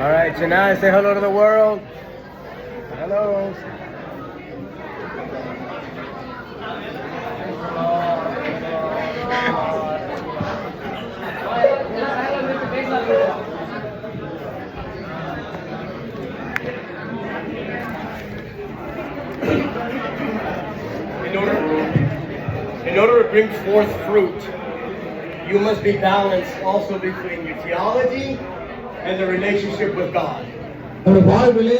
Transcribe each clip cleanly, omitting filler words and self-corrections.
All right, Chennai, say hello to the world. Hello. In order to bring forth fruit, you must be balanced also between your theology and the relationship with God. நம்ம வாழ்விலே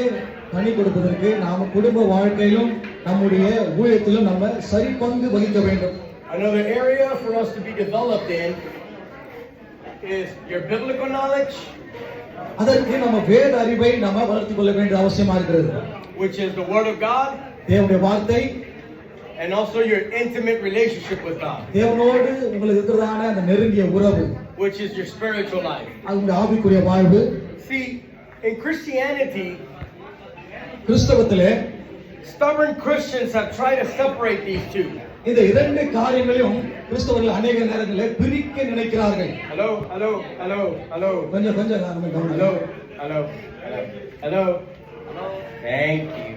கனி கொடுப்பதற்கு நாம குடும்ப வாழ்க்கையிலும் நம்முடைய ஊழியத்திலும் நம்ம சரி பங்கு வகிக்க வேண்டும். Another area for us to be developed in is your biblical knowledge, அதற்கு நம்ம வேத அறிவை நம்ம வளர்த்துக் கொள்ள வேண்டிய அவசியமா இருக்கிறது. which is the word of God, தேவனுடைய வார்த்தை, and also your intimate relationship with God, தேவனோடு உங்களுக்கு இருக்கிறதான அந்த நெருங்கிய உறவு, which is your spiritual life. அது உங்க ஆவிக்குரிய வாழ்வு. See, in Christianity, கிறிஸ்தவத்திலே stubborn Christians have tried to separate these two. இந்த இரண்டு காரியங்களையும் கிறிஸ்தவர்கள் அநேக நேரங்களில் பிரிக்க நினைக்கிறார்கள். Hello, hello, hello, hello. கொஞ்சம் நம்ம கவனிங்க. Hello, hello, hello, hello. Thank you.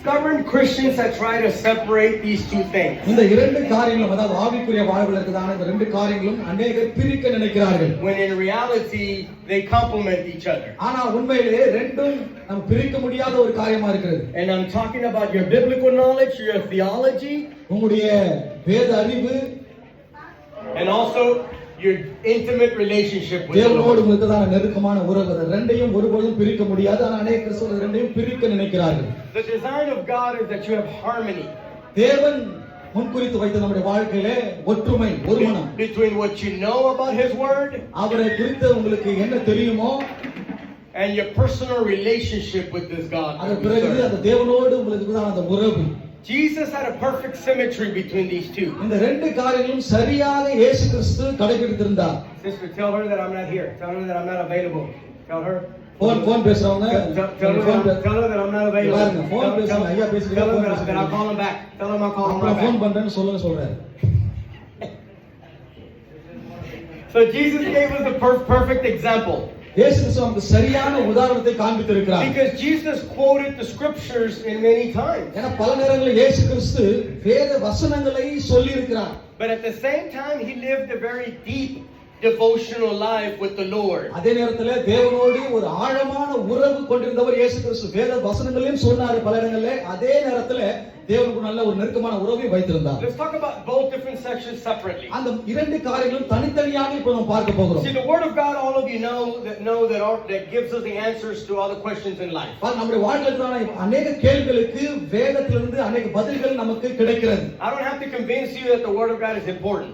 Stubborn Christians have tried to separate these two things. இந்த இரண்டு காரியங்களும், அதாவது ஆவிக்குரிய வாழ்வில் இருக்கிறதான இந்த ரெண்டு காரியங்களும் அநேகர் பிரிக்க நினைக்கிறார்கள். When in reality they complement each other. ஆனா உண்மையிலே ரெண்டும் நம்ம பிரிக்க முடியாத ஒரு காரியமா இருக்கிறது. And I'm talking about your biblical knowledge, your theology, உங்களுடைய வேத அறிவு, and also your intimate relationship with தேவனோடு God. இருக்கிறதான நெருக்கமான உறவு. ரெண்டையும் ஒருபோதும் பிரிக்க முடியாது. ஆனா அநேக கிறிஸ்தவர்கள் ரெண்டையும் பிரிக்க நினைக்கிறார்கள். The design of God is that you have harmony. தேவன் முன்குறித்து வைத்த நம்முடைய வாழ்க்கையிலே ஒற்றுமை, ஒருமனம். Between what you know about His Word அவரை குறித்து உங்களுக்கு என்ன தெரியுமோ and your personal relationship with this God. அது பிறகு அந்த தேவனோடு உங்களுக்கு இருக்கிறதான அந்த உறவு. Jesus had a perfect symmetry between these two. இந்த ரெண்டு காரியங்களும் சரியாக இயேசு கிறிஸ்து கடைபிடித்திருந்தார். Sister, tell her that I'm not here. Tell her that I'm not available. Tell her. Phone பேசுறவங்க Tell her that I'm not available. பாருங்க, போன் பேசுங்க, ஐயா பேசுங்க. Tell her that I'll call him back. Tell him I'll call him அப்புறம் back. Phone பண்றேன்னு சொல்றாரு. So Jesus gave us a perfect example. இயேசு கிறிஸ்து நமக்கு சரியான உதாரணத்தை காண்பித்திருக்கிறார். Because Jesus quoted the scriptures in many times. ஏன்னா பல நேரங்களில் இயேசு கிறிஸ்து வேத வசனங்களை சொல்லி இருக்கிறார். But at the same time he lived a very deep devotional life with the Lord. அதே நேரத்துல தேவனோடு ஒரு ஆழமான உறவு கொண்டிருந்தவர் இயேசு கிறிஸ்து. வேத வசனங்களையும் சொன்னார் பல இடங்களிலே. அதே நேரத்துல தேவனுக்கு நல்ல ஒரு நெருக்கமான உறவை வைத்திருந்தார். Let's talk about both different sections separately. அந்த இரண்டு காரியங்களும் தனித்தனியாக இப்ப நாம் பார்க்க போகிறோம். See, the word of God, all of you know that gives us the answers to all the questions in life. நம்முடைய வாழ்க்கையில அநேக கேள்விகளுக்கு வேதத்திலிருந்து அநேக பதில்கள் நமக்கு கிடைக்கிறது. I don't have to convince you that the word of God is important.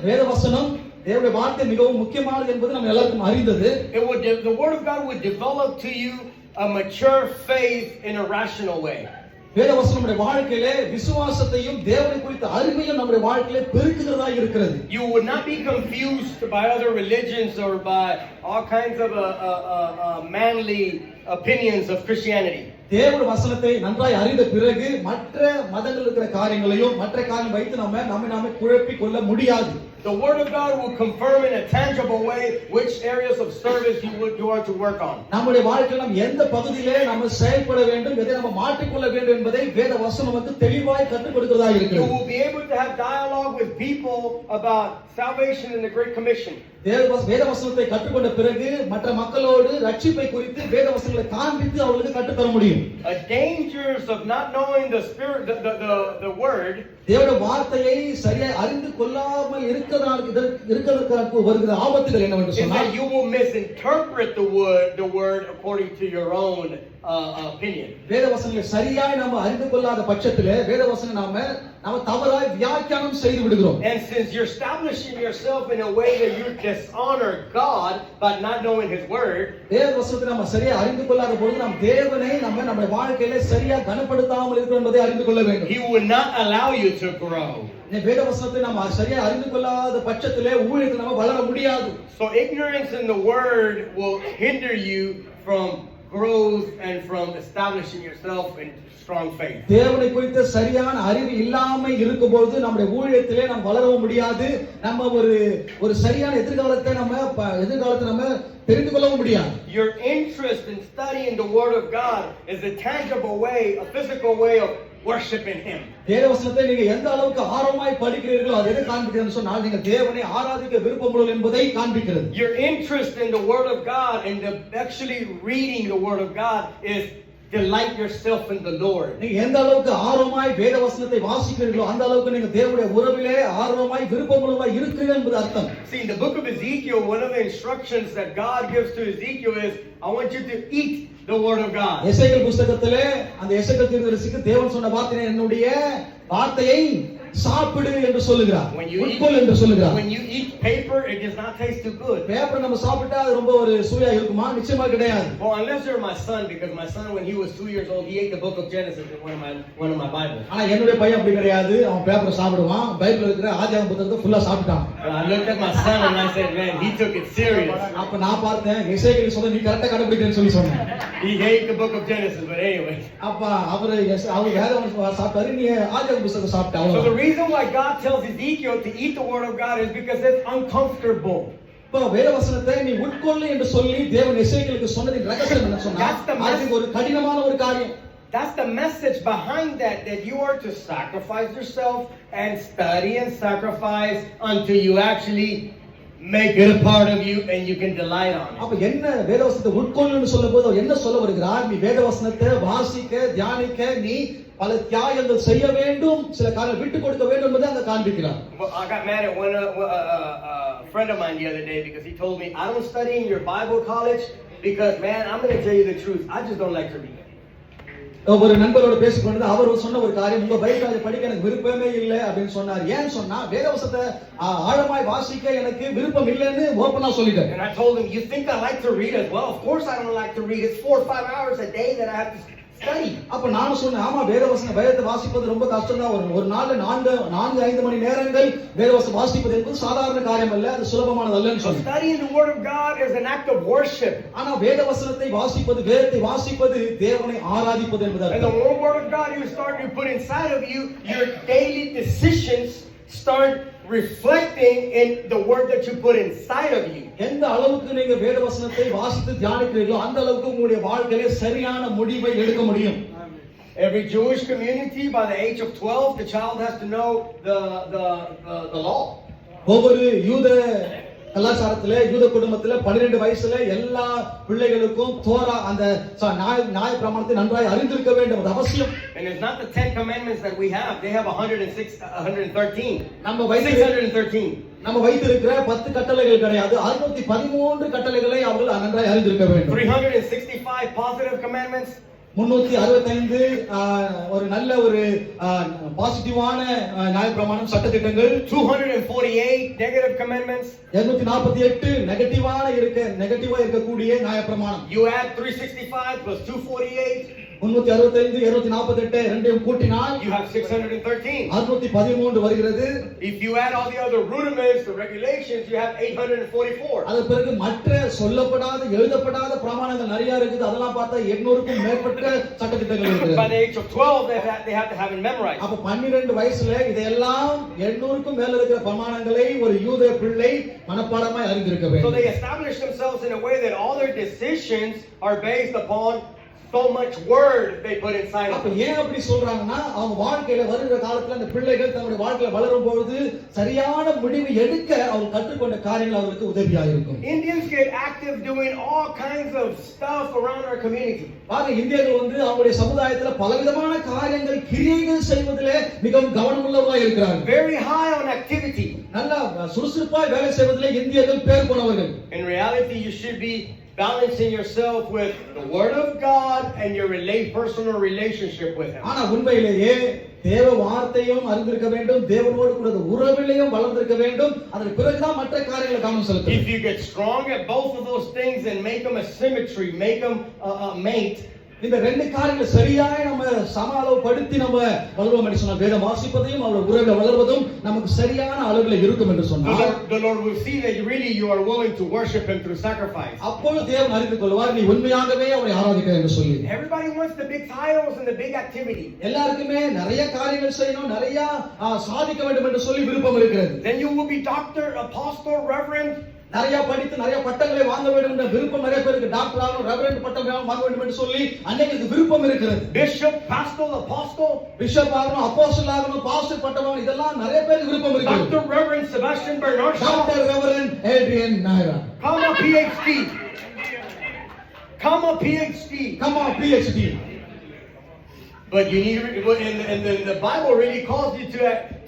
வேத வசனம் தேவனுடைய வார்த்தை மிகவும் முக்கியமானது என்பது நம்ம எல்லாருக்கும் அறிந்தது. The word of God would develop to you a mature faith in a rational way. வேத வசனம் நம்முடைய வாழ்க்கையிலே விசுவாசத்தையும் தேவனை குறித்த அறிவையும் நம்முடைய வாழ்க்கையிலே பெருக்குகிறதா இருக்கிறது. You would not be confused by other religions or by all kinds of manly opinions of Christianity. தேவனுடைய வசனத்தை நன்றாய் அறிந்த பிறகு மற்ற மதங்கள் இருக்கிற காரியங்களையும் மற்ற காரியம் வைத்து நாமே குழப்பிக் கொள்ள முடியாது. The word of God will confirm in a tangible way which areas of service you are to work on. நம்முடைய வாழ்க்கையில் நாம் எந்த பகுதியிலே நாம் செயல்பட வேண்டும், எதை நாம் மாற்றிக்கொள்ள வேண்டும் என்பதை வேத வசனம் வந்து தெளிவாய் கற்றுக் கொடுக்கிறதா இருக்கிறது. You will be able to have dialogue with people about salvation and the Great Commission. வேத வசனத்தை கற்றுக்கொண்ட பிறகு மற்ற மக்களோடு ரட்சிப்பை குறித்து வேத வசனங்களை காண்பித்து அவர்களுக்கு கற்றுத் தர முடியும். A dangers of not knowing the spirit the word. தேவனுடைய வார்த்தையை சரியாக அறிந்து கொள்ளாமல் இருக்கிறதற்கு வருகிற ஆபத்துகள் என்னவென்று சொன்னால், you will misinterpret the word according to your own opinion. வேத வசனங்களை சரியாய் நாம அறிந்து கொள்ளாத பட்சத்திலே வேத வசனம் நாம தவறாய் வியாக்கியானம் செய்து விடுகிறோம். And since you're establishing yourself in a way that you dishonor God by not knowing His word, வேத வசனத்தை நாம சரியா அறிந்து கொள்ளாத பொழுது நாம் தேவனை நம்ம வாழ்க்கையில சரியா கனப்படுத்தாமல் இருக்கிறோம் என்பதை அறிந்து கொள்ள வேண்டும். He will not allow you to grow. வேத வசனத்தை நாம சரியா அறிந்து கொள்ளாத பட்சத்திலே ஊழியத்தில் நாம வளர முடியாது. So ignorance in the word will hinder you from growth and from establishing yourself in strong faith. தேவனை குறித்த சரியான அறிவு இல்லாம இருக்கும்போது நம்முடைய ஊழியத்திலே நாம் வளரவும் முடியாது. நம்ம ஒரு சரியான எதிர்காலத்தை நம்ம தெரிந்து கொள்ளவும் முடியாது. Your interest in studying the Word of God is a tangible way, a physical way of worshiping Him. தேவவசனத்தை நீங்க எந்த அளவுக்கு ஆர்வமாய் படிக்கிறீர்களோ அது எதை காண்பிக்கிறது சொன்னால் நீங்க தேவனை ஆராதிக்க விருப்பமுள்ளவர் என்பதை காண்பிக்கிறது. Your interest in the Word of God and actually reading the Word of God is delight yourself in the Lord. நீங்க எந்த அளவுக்கு ஆர்வமாய் வேதவசனத்தை வாசிக்கிறீர்களோ அந்த அளவுக்கு நீங்க தேவனுடைய உறவிலே ஆர்வமாய் விருப்பமுள்ளவராய் இருக்கிறீர்கள் என்பது அர்த்தம். See, in the book of Ezekiel, one of the instructions that God gives to Ezekiel is, I want you to eat the Word of God. எசேக்கியேல் புத்தகத்திலே அந்த எசேக்கியேல் தீர்க்கதரிசிக்கு தேவன் சொன்ன வார்த்தை என்னுடைய வார்த்தையை சாப்பிடு என்று சொல்லுகிறார். உட்கொள் என்று சொல்லுகிறார். When you eat paper, it does not taste too good. Paper நம்ம சாப்பிட்டா அது ரொம்ப ஒரு சுவையா இருக்குமா? நிச்சயமா கிடையாது. Well, unless you're my son, because my son when he was 2 years old, he ate the book of Genesis in one of my Bibles. ஆனா என்னுடைய பையன் அப்படி கிடையாது. அவன் பேப்பர் சாப்பிடுவான். பைபிள்ல இருக்கிற ஆதியாகம புத்தகத்தை ஃபுல்லா சாப்பிட்டான். I looked at my son and I said, man, he took it serious. அப்ப நான் பார்த்தேன் எசேக்கியேல் சொல்ல நீ கரெக்ட்டா கண்டுபிடிக்கிறேன்னு சொல்லி சொன்னேன். He ate the book of Genesis, but anyway. அப்ப அவர் வேதம் சாப்பிட்டாரு, நீ ஆதியாகம புத்தகத்தை சாப்பிட்ட. So the reason why God tells Ezekiel to eat the Word of God is because it's uncomfortable. இப்போ வேதவசனத்தை நீ உட்கொள்ளு என்று சொல்லி தேவன் எசேக்கியேலுக்கு சொன்னதின் ரகசியம் என்ன சொன்னா அது ஒரு கடினமான ஒரு காரியம். That's the message behind that you are to sacrifice yourself and study and sacrifice until you actually make it a part of you and you can delight on it. அப்ப என்ன வேதவசனத்தை உட்கொள்ளுன்னு சொல்லும்போது என்ன சொல்ல வருகிறார்? நீ வேதவசனத்தை வாசிக்க தியானிக்க நீ பல தியாகங்கள் செய்ய வேண்டும், சில காரியங்களை விட்டு கொடுக்க வேண்டும் என்பதை அங்க காண்பிக்கிறார். I got mad at one friend of mine the other day because he told me, I don't study in your Bible college because, man, I'm going to tell you the truth, I just don't like to read. ஒரு நண்பரோட பேசிக்கொண்டு அவர் சொன்ன ஒரு காரியம், உங்க Bible college படிக்க எனக்கு விருப்பமே இல்லை அப்படின்னு சொன்னார். ஏன் சொன்னா வேதவசனத்தை ஆழமாய் வாசிக்க எனக்கு விருப்பம் இல்லைன்னு ஓபனா சொல்லிட்டார். And I told him, you think I like to read as well? Of course I don't like to read. It's 4 or 5 hours a day that I have to study. அப்ப நான் சொன்னேன், ஆமா வேதத்தை வாசிப்பது ரொம்ப கஷ்டம் தான். ஒரு நாள்ல 4-5 மணி நேரங்கள் வேதவசனம் வாசிப்பது என்பது சாதாரண காரியம் அல்ல, அது சுலபமானது அல்லன்னு சொன்னேன். Studying the Word of God is an act of worship. ஆனா வேதவசனத்தை வாசிப்பது, வேதத்தை வாசிப்பது தேவனை ஆராதிப்பது என்பது. And the Word of God you put inside of you, your daily decisions start reflecting in the word that you put inside of you. எந்த அளவுக்கு நீங்க வேதவசனத்தை வாசித்து தியானிக்கிறீர்களோ அந்த அளவுக்கு உங்களுடைய வாழ்க்கையிலே சரியான முடிவை எடுக்க முடியும். Every Jewish community, by the age of 12, the child has to know the law. ஒவ்வொரு யூத கலாச்சாரத்திலே யூத குடும்பத்திலே 12 வயசுல எல்லா பிள்ளைகளுக்கும் தோரா அந்த நியாய பிரமாணத்தை நன்றாய் அறிந்திருக்க வேண்டும், அது அவசியம். And it's not the 10 commandments that we have. They have 113. நம்ம 613. நம்ம வைத்திருக்கிற 10 கட்டளைகள் கிடையாது, 613 கட்டளைகளை அவர்கள் நன்றாய் அறிந்திருக்க வேண்டும். 365 positive commandments. 365 ஒரு நல்ல ஒரு பாசிட்டிவான நியாயப்பிரமாணம் சட்டதிட்டங்கள். 248 negative commandments. 248 நெகட்டிவா இருக்கக்கூடிய நியாயப்பிரமாணம். You add 365 plus 248. 365 248 ரெண்டையும் கூட்டினால் you have 613. 613 வருகிறது. If you add all the other rudiments, the regulations, you have 844. அதற்கு பிறகு மற்ற சொல்லப்படாத எழுதப்படாத பிரமாணங்கள் நிறைய இருக்குது, அதெல்லாம் பார்த்தா 800க்கும் மேற்பட்ட சட்டதிட்டங்கள் இருக்குது. By the age of 12 they have to have it memorized. அப்ப 12 வயசுல இதெல்லாம் 800க்கும் மேல இருக்கிற பிரமாணங்களை ஒரு யூத பிள்ளை மனப்பாடமாய் அறிந்திருக்க வேண்டும். So they establish themselves in a way that all their decisions are based upon so much word they put inside of them. அப்ப ஏன் அப்படி சொல்றாங்கன்னா அவங்க வாழ்க்கையில வருகிற காலத்துல அந்த பிள்ளைகள் தங்களுடைய வாழ்க்கையில வளரும் பொழுது சரியான முடிவு எடுக்க அவங்க கற்றுக்கொண்ட காரியங்கள் அவங்களுக்கு உதவியா இருக்கும். Indians get active doing all kinds of stuff around our community. பாருங்க, இந்தியர்கள் அவங்களுடைய சமுதாயத்துல பலவிதமான காரியங்கள் கிரியைகள் செய்வதிலே மிகவும் கவனமுள்ளவர்களாக இருக்கிறார்கள். Very high on activity. நல்ல சுறுசுறுப்பாய் வேலை செய்வதிலே இந்தியர்கள் பேர் போனவர்கள். In reality you should be balancing yourself with the Word of God and your personal relationship with Him. ஆனா உண்மையிலேயே தேவ வார்த்தையும் அறிந்திருக்க வேண்டும், தேவனோடு கூட உறவிலையும் வளர்ந்திருக்க வேண்டும். அதற்கு பிறகுதான் மற்ற காரியங்களை கவனம் செலுத்தணும். If you get strong at both of those things and make them a symmetry, make them a mate, இந்த ரெண்டு காரியங்களை சரியாய் நம்ம சம அளவுபடுத்தி நம்ம வளருவோம் என்று சொன்னால் வேதம் வாசிப்பதையும் அவருடைய உறவில் வளர்வதும் நமக்கு சரியான அளவில் இருக்கும் என்று சொன்னால் the Lord will see that really you are willing to worship Him through sacrifice. அப்பொழுது தேவன் அறிந்து கொள்வார் நீ உண்மையாகவே அவரை ஆராதிக்கிறாய் என்று சொல்லி. Everybody wants the big titles and the big activity. எல்லாருக்குமே நிறைய காரியங்கள் செய்யணும், நிறைய சாதிக்க வேண்டும் என்று சொல்லி விருப்பம் இருக்கிறது. Then you will be doctor, apostle, reverend. நிறைய படித்து நிறைய பட்டங்களை வாங்க வேண்டும் என்ற விருப்பம் நிறைய பேருக்கு, டாக்டர் ஆகணும், ரெவரண்ட் பட்டம் வாங்க வேண்டும் என்று சொல்லி அன்னைக்கு விருப்பம் இருக்கிறது. Bishop, pastor, apostle, பிஷப் ஆகணும், அப்போஸ்தலர் ஆகணும், பாஸ்டர் பட்டம் வாங்கணும், இதெல்லாம் நிறைய பேருக்கு விருப்பம் இருக்கிறது. Dr. Reverend Sebastian Bernard Shaw, doctor reverend Adrian நாயரா, comma PhD, comma PhD, comma PhD. But you need, and the Bible really calls you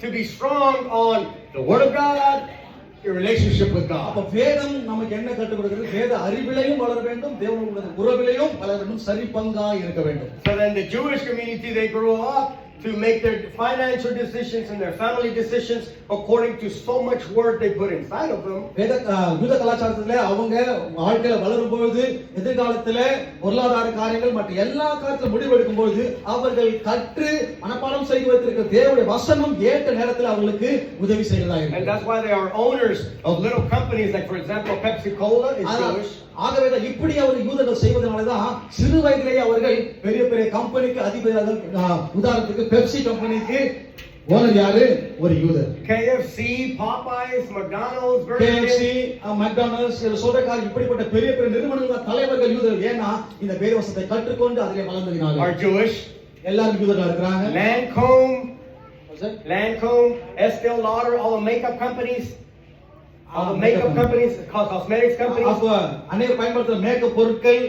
to be strong on the Word of God, your relationship with God. அப்ப வேதம் நமக்கு என்ன கற்றுக் கொடுக்கிறது? வேத அறிவிலையும் வளர வேண்டும், தேவனுடைய உறவிலையும் வளர வேண்டும், சரி பங்காய் இருக்க வேண்டும். So then the Jewish community, they grew up to make their financial decisions and their family decisions according to so much word they put inside of them. யூத கலாச்சாரத்திலே அவங்க வாழ்க்கையில வளரும் பொழுது எதிர்காலத்திலே பொருளாதார காரியங்கள் மற்றும் எல்லா காரியத்திலும் முடிவெடுக்கும் பொழுது அவர்கள் கற்று மனப்பாடம் செய்து வைத்திருக்கிற தேவனுடைய வசனம் ஏற்ற நேரத்தில் அவர்களுக்கு உதவி செய்கிறதா இருக்கு. And that's why they are owners of little companies like, for example, Pepsi Cola is Jewish. ஆகவே இப்படி அவர் யூதர்கள் செய்வதனாலதான் சிறு வயதிலேயே அவர்கள் பெரிய பெரிய கம்பெனிக்கு அதிபதியாக, உதாரணத்துக்கு பெப்சி கம்பெனிக்கு ஓனர் யாரு? ஒரு யூதர். KFC, Popeyes, McDonald's, KFC, McDonald's, சோடக்கார், இப்படிப்பட்ட பெரிய பெரிய நிறுவனங்கள் தலைவர்கள் யூதர்கள். ஏன்னா இந்த வேதவசனத்தை கற்றுக்கொண்டு அதிலே வளர்ந்ததினால. are Jewish. எல்லாரும் யூதர்களா இருக்கிறாங்க. Lancome, Estée Lauder, all the makeup companies. All the makeup companies, cosmetics companies. அப்ப அநேக பயன்படுத்துற மேக்கப் பொருட்கள்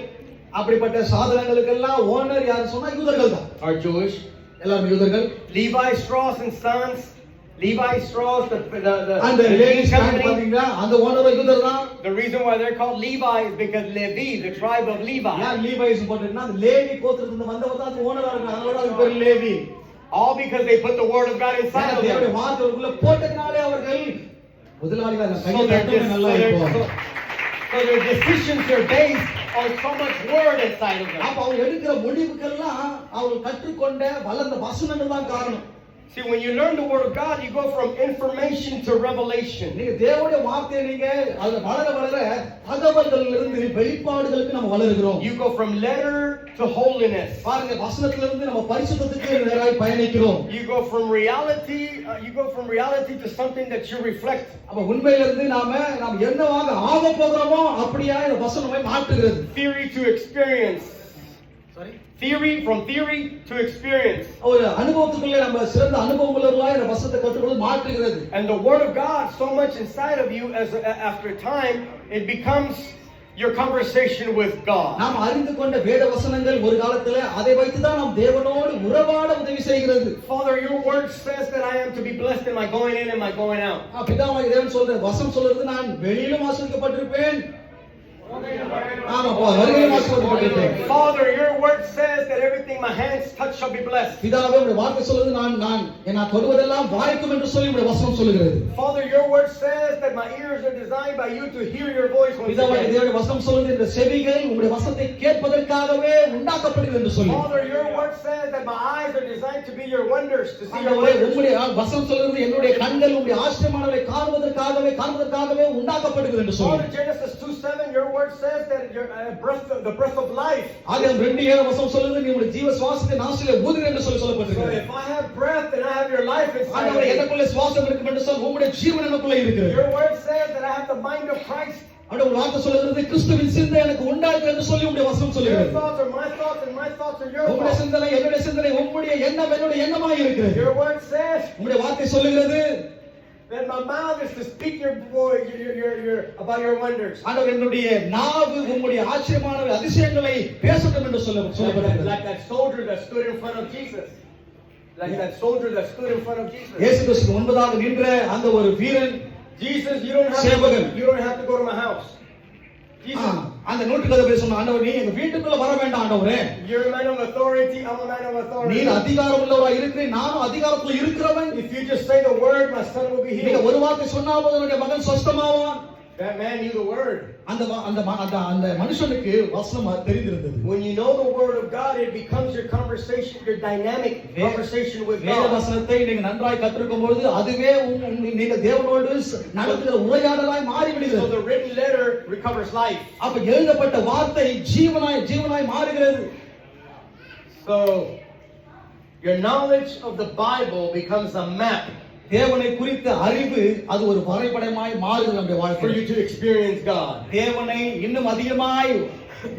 அப்படிப்பட்ட சாதனங்களுக்கெல்லாம் ஓனர் யார் சொன்னா யூதர்கள் தான். are Jewish. எல்லாரும் யூதர்கள். Levi Strauss and Sons, Levi Strauss, the and the ladies company, அந்த ஓனர் யூதர் தான். The reason why they're called Levi is because Levi, the tribe of Levi. யார் லீவைஸ் போட்டுனா அந்த லேவி கோத்திரத்துல வந்தவங்க தான் ஓனரா இருக்காங்க. அதனால அதுக்கு பேர் Levi. All because they put the word of God inside of them. தேவனுடைய வார்த்தைக்குள்ள போட்டதனாலே அவர்கள் முதலாளிகள் கையில் கட்டவே நல்லா இருக்கும். So their decisions are based on so much word inside of them. அப்ப அவங்க எடுக்கிற முடிவுக்கெல்லாம் அவங்க கற்றுக்கொண்ட வளர்ந்த வசனங்கள் தான் காரணம். See, when you learn the word of God, you go from information to revelation. நீங்க தேவனுடைய வார்த்தையை நீங்க அதுல வளர தகவல்களிலிருந்து இருந்து வெளிப்பாடுகளுக்கு நம்ம வளருகிறோம். You go from letter to holiness. பாருங்க, வசனத்திலிருந்து நம்ம பரிசுத்தத்துக்கு நேராய் பயணிக்கிறோம். You go from reality to something that you reflect. அப்ப உண்மையிலிருந்து நாம என்னவாக ஆக போகிறோமோ அப்படியே இந்த வசனமே மாற்றுகிறது. Theory to experience. From theory to experience. ஒரு அனுபவத்துக்குள்ள நம்ம சிறந்த அனுபவம் உள்ளவர்களாய் இந்த வசனத்தை கற்றுக்கொண்டு மாற்றுகிறது. And the word of God so much inside of you, as after time it becomes your conversation with God. நாம் அறிந்து கொண்ட வேத வசனங்கள் ஒரு காலத்திலே அதை வைத்து தான் நாம் தேவனோடு உறவாட உதவி செய்கிறது. Father, your word says that I am to be blessed in my going in and my going out. பிதாவாகிய தேவன் சொல்ற வசனம் சொல்றது நான் வெளியிலும் ஆசீர்வதிக்கப்பட்டிருப்பேன். Father, your word says that everything my hands touch shall be blessed. பிதாவே, உம்முடைய வார்த்தை சொல்லுது நான் தொடுவதெல்லாம் வாய்க்கும் என்று சொல்லி உம்முடைய வசனம் சொல்லுகிறது. Father, your word says that my ears are designed by you to hear your voice. பிதாவே, தேவனுடைய வசனம் சொல்லுது இந்த செவிகள் உம்முடைய வசனத்தை கேட்பதற்காகவே உண்டாக்கப்படுகிறது என்று சொல்லி. Father, your word says that my eyes are designed to be your wonders, to see your wonders. உம்முடைய வசனம் சொல்லுது என்னுடைய கண்கள் உம்முடைய ஆச்சரியமானவைகளை காண்பதற்காகவே உண்டாக்கப்படுகிறது என்று சொல்லி. Father, Genesis 2:7, your word says that your the breath of life. ஆதியாகமம் 2:7 வசனம் சொல்லுது நீ உம்முடைய ஜீவ சுவாசத்தை நாசிலே ஊது என்று சொல்லப்பட்டிருக்கிறது. So if I have breath and I have your life inside ஆண்டவரே, எனக்குள்ள சுவாசம் இருக்கு என்று சொல் உம்முடைய ஜீவன் எனக்குள்ள இருக்கிறது. Your word says that I have the mind of Christ. ஆண்டவர் வார்த்தை சொல்லுகிறது கிறிஸ்துவின் சிந்தை எனக்கு உண்டாயிற்று என்று சொல்லி உம்முடைய வசனம் சொல்லுகிறது. Your thoughts are my thoughts and my thoughts are your thoughts. உம்முடைய சிந்தனை என்னுடைய சிந்தனை, உம்முடைய எண்ணம் என்னுடைய எண்ணமாய் இருக்கிறது. Your word says உம்முடைய வார்த்தை சொல்லுகிறது that my mouth is to speak your about your wonders. ஆண்டவர் என்னுடைய நாவு உம்முடைய ஆச்சரியமான அதிசயங்களை பேசட்டும் என்று சொல்லப்பட்டிருக்கிறது. Like that soldier that stood in front of Jesus. Like that soldier that stood in front of Jesus. இயேசு கிறிஸ்து முன்பதாக நின்ற அந்த ஒரு வீரன், Jesus, you don't have to go to my house. Jesus, அந்த நூற்றுக்கதை சொன்ன ஆண்டவர், நீ எங்க வீட்டுக்குள்ள வர வேண்டாம் ஆண்டவரே. You're a man of authority, I'm a man of authority. நீ அதிகாரம் உள்ளவரா இருக்கிறீர், நானும் அதிகாரத்துல இருக்கிறவன். If you just say the word, my son will be healed. நீங்க ஒரு வார்த்தை சொன்னா போதும் என்னுடைய மகன் சுத்தமாவான். That man knew the word. அந்த மனுஷனுக்கு வசனம் தெரிந்திருந்தது. When you know the word of God, it becomes your conversation, your dynamic conversation with வேத God. வசனத்தை நீங்க நன்றாய் கற்றுக்கும் பொழுது அதுவே நீங்க தேவனோடு நடத்துகிற உரையாடலாய் மாறி So விடுகிறது. the written letter recovers life. அப்ப எழுதப்பட்ட வார்த்தை ஜீவனாய் மாறுகிறது. So your knowledge of the Bible becomes a map தேவனை குறித்த அறிவு அது ஒரு வரைபடமாய் மாறுகிறது நம்முடைய for வாழ்க்கையில். you to experience God. தேவனை இன்னும் அதிகமாய்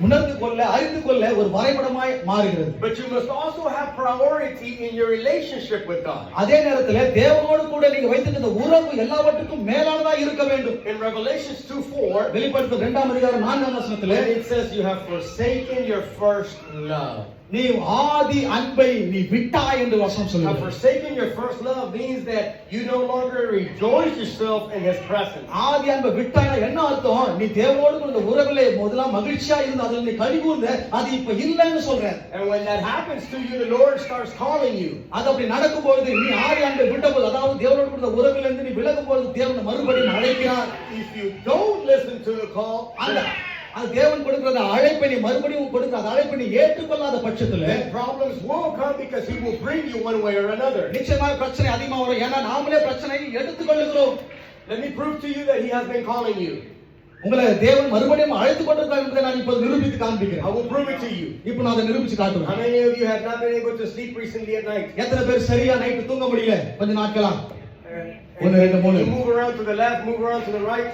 உணர்ந்து கொள்ள அறிந்து கொள்ள ஒரு வரைபடமாய் மாறுகிறது. But you must also have priority in your relationship with God. அதே நேரத்தில் தேவனோடு கூட நீங்க வைத்திருக்கிற உறவு எல்லாவற்றுக்கும் மேலானதா இருக்க வேண்டும். In Revelations 2:4, வெளிப்படுத்தல் 2ஆம் அதிகாரம் 4ஆம் வசனத்திலே it says you have forsaken your first love. நீ ஆதி அன்பை நீ விட்டாய் என்று வசனம் Now, சொல்லுகிறது. forsaking your first love means that you no longer rejoice yourself in His presence. ஆதி அன்பை விட்டாய்னா என்ன அர்த்தம்? நீ தேவனோடு கூட உறவிலே முதல்ல மகிழ்ச்சியா இருந்து அதில் நீ கழிவுந்த அது இப்ப இல்லைன்னு சொல்ற. And when that happens to you, the Lord starts calling you. அது அப்படி நடக்கும்போது நீ ஆதி அன்பை விட்டபோது அதாவது தேவனோடு கூட உறவில இருந்து நீ விலகும்போது தேவன் மறுபடியும் அழைக்கிறார். If you don't listen to the call, அது தேவன் கொடுக்கிற அழைப்பை நீ மறுபடியும் கொடுக்கிற அழைப்பை நீ ஏற்றுக்கொள்ளாத பட்சத்துல then problems will come because He will bring you one way or another. நிச்சயமாக பிரச்சனை அதிகமா வரும். ஏன்னா நாமளே பிரச்சனையை எடுத்துக்கொள்ளுகிறோம். Let me prove to you that He has been calling you. உங்களை தேவன் மறுபடியும் அழைத்து கொண்டிருக்கிறார் என்பதை நான் இப்போது நிரூபித்து காண்பிக்கிறேன். I will prove it to you. இப்போ நான் அதை நிரூபிச்சு How காட்டுவேன். many of you have not been able to sleep recently at night? எத்தனை பேர் சரியா நைட் தூங்க முடியல கொஞ்ச நாட்களா? And ஒன்னு ரெண்டு மூணு. you move around to the left, move around to the right,